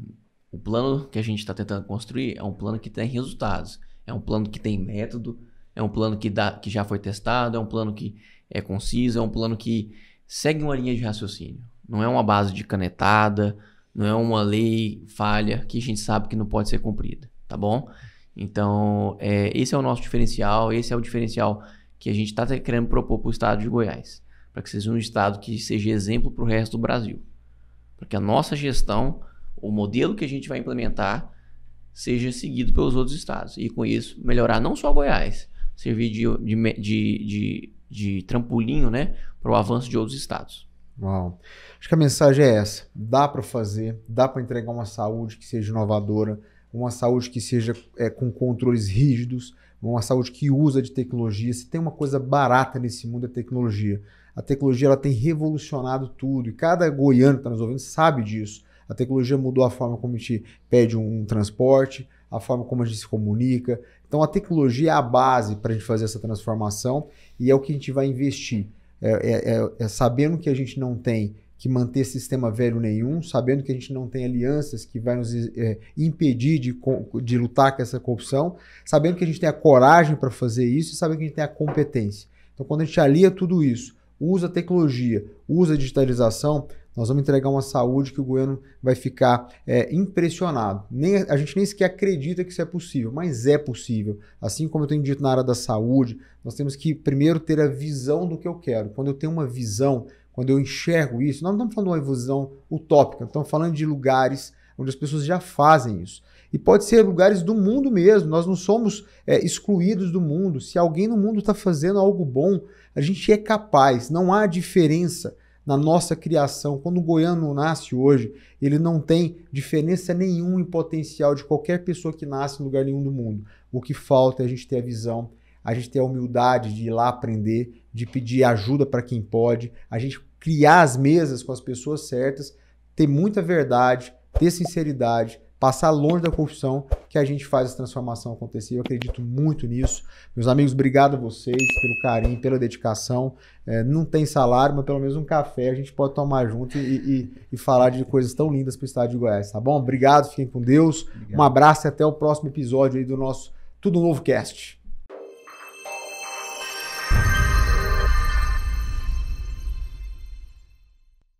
o plano que a gente está tentando construir é um plano que tem resultados. É um plano que tem método, é um plano que já foi testado, é um plano que é conciso, é um plano que segue uma linha de raciocínio. Não é uma base de canetada, não é uma lei falha que a gente sabe que não pode ser cumprida, tá bom? Então, esse é o nosso diferencial, esse é o diferencial que a gente está querendo propor para o estado de Goiás, para que seja um estado que seja exemplo para o resto do Brasil. Para que a nossa gestão, o modelo que a gente vai implementar, seja seguido pelos outros estados. E com isso, melhorar não só Goiás, servir de trampolim, né, para o avanço de outros estados. Uau. Acho que a mensagem é essa. Dá para fazer, dá para entregar uma saúde que seja inovadora, uma saúde que seja com controles rígidos, uma saúde que usa de tecnologia. Se tem uma coisa barata nesse mundo é tecnologia. A tecnologia ela tem revolucionado tudo e cada goiano que está nos ouvindo sabe disso. A tecnologia mudou a forma como a gente pede um transporte, a forma como a gente se comunica. Então a tecnologia é a base para a gente fazer essa transformação e é o que a gente vai investir. Sabendo que a gente não tem que manter sistema velho nenhum, sabendo que a gente não tem alianças que vai nos impedir de lutar com essa corrupção, sabendo que a gente tem a coragem para fazer isso e sabendo que a gente tem a competência. Então quando a gente alia tudo isso, usa a tecnologia, usa a digitalização, nós vamos entregar uma saúde que o goiano vai ficar impressionado. A gente nem sequer acredita que isso é possível, mas é possível. Assim como eu tenho dito na área da saúde, nós temos que primeiro ter a visão do que eu quero. Quando eu tenho uma visão, quando eu enxergo isso, nós não estamos falando de uma visão utópica, estamos falando de lugares onde as pessoas já fazem isso. E pode ser lugares do mundo mesmo, nós não somos excluídos do mundo. Se alguém no mundo está fazendo algo bom, a gente é capaz, não há diferença na nossa criação. Quando o goiano nasce hoje, ele não tem diferença nenhuma em potencial de qualquer pessoa que nasce em lugar nenhum do mundo. O que falta é a gente ter a visão, a gente ter a humildade de ir lá aprender, de pedir ajuda para quem pode, a gente criar as mesas com as pessoas certas, ter muita verdade, ter sinceridade, passar longe da corrupção, que a gente faz essa transformação acontecer. Eu acredito muito nisso. Meus amigos, obrigado a vocês pelo carinho, pela dedicação. Não tem salário, mas pelo menos um café a gente pode tomar junto e falar de coisas tão lindas para o estado de Goiás, tá bom? Obrigado, fiquem com Deus. Obrigado. Um abraço e até o próximo episódio aí do nosso Tudo Novo Cast.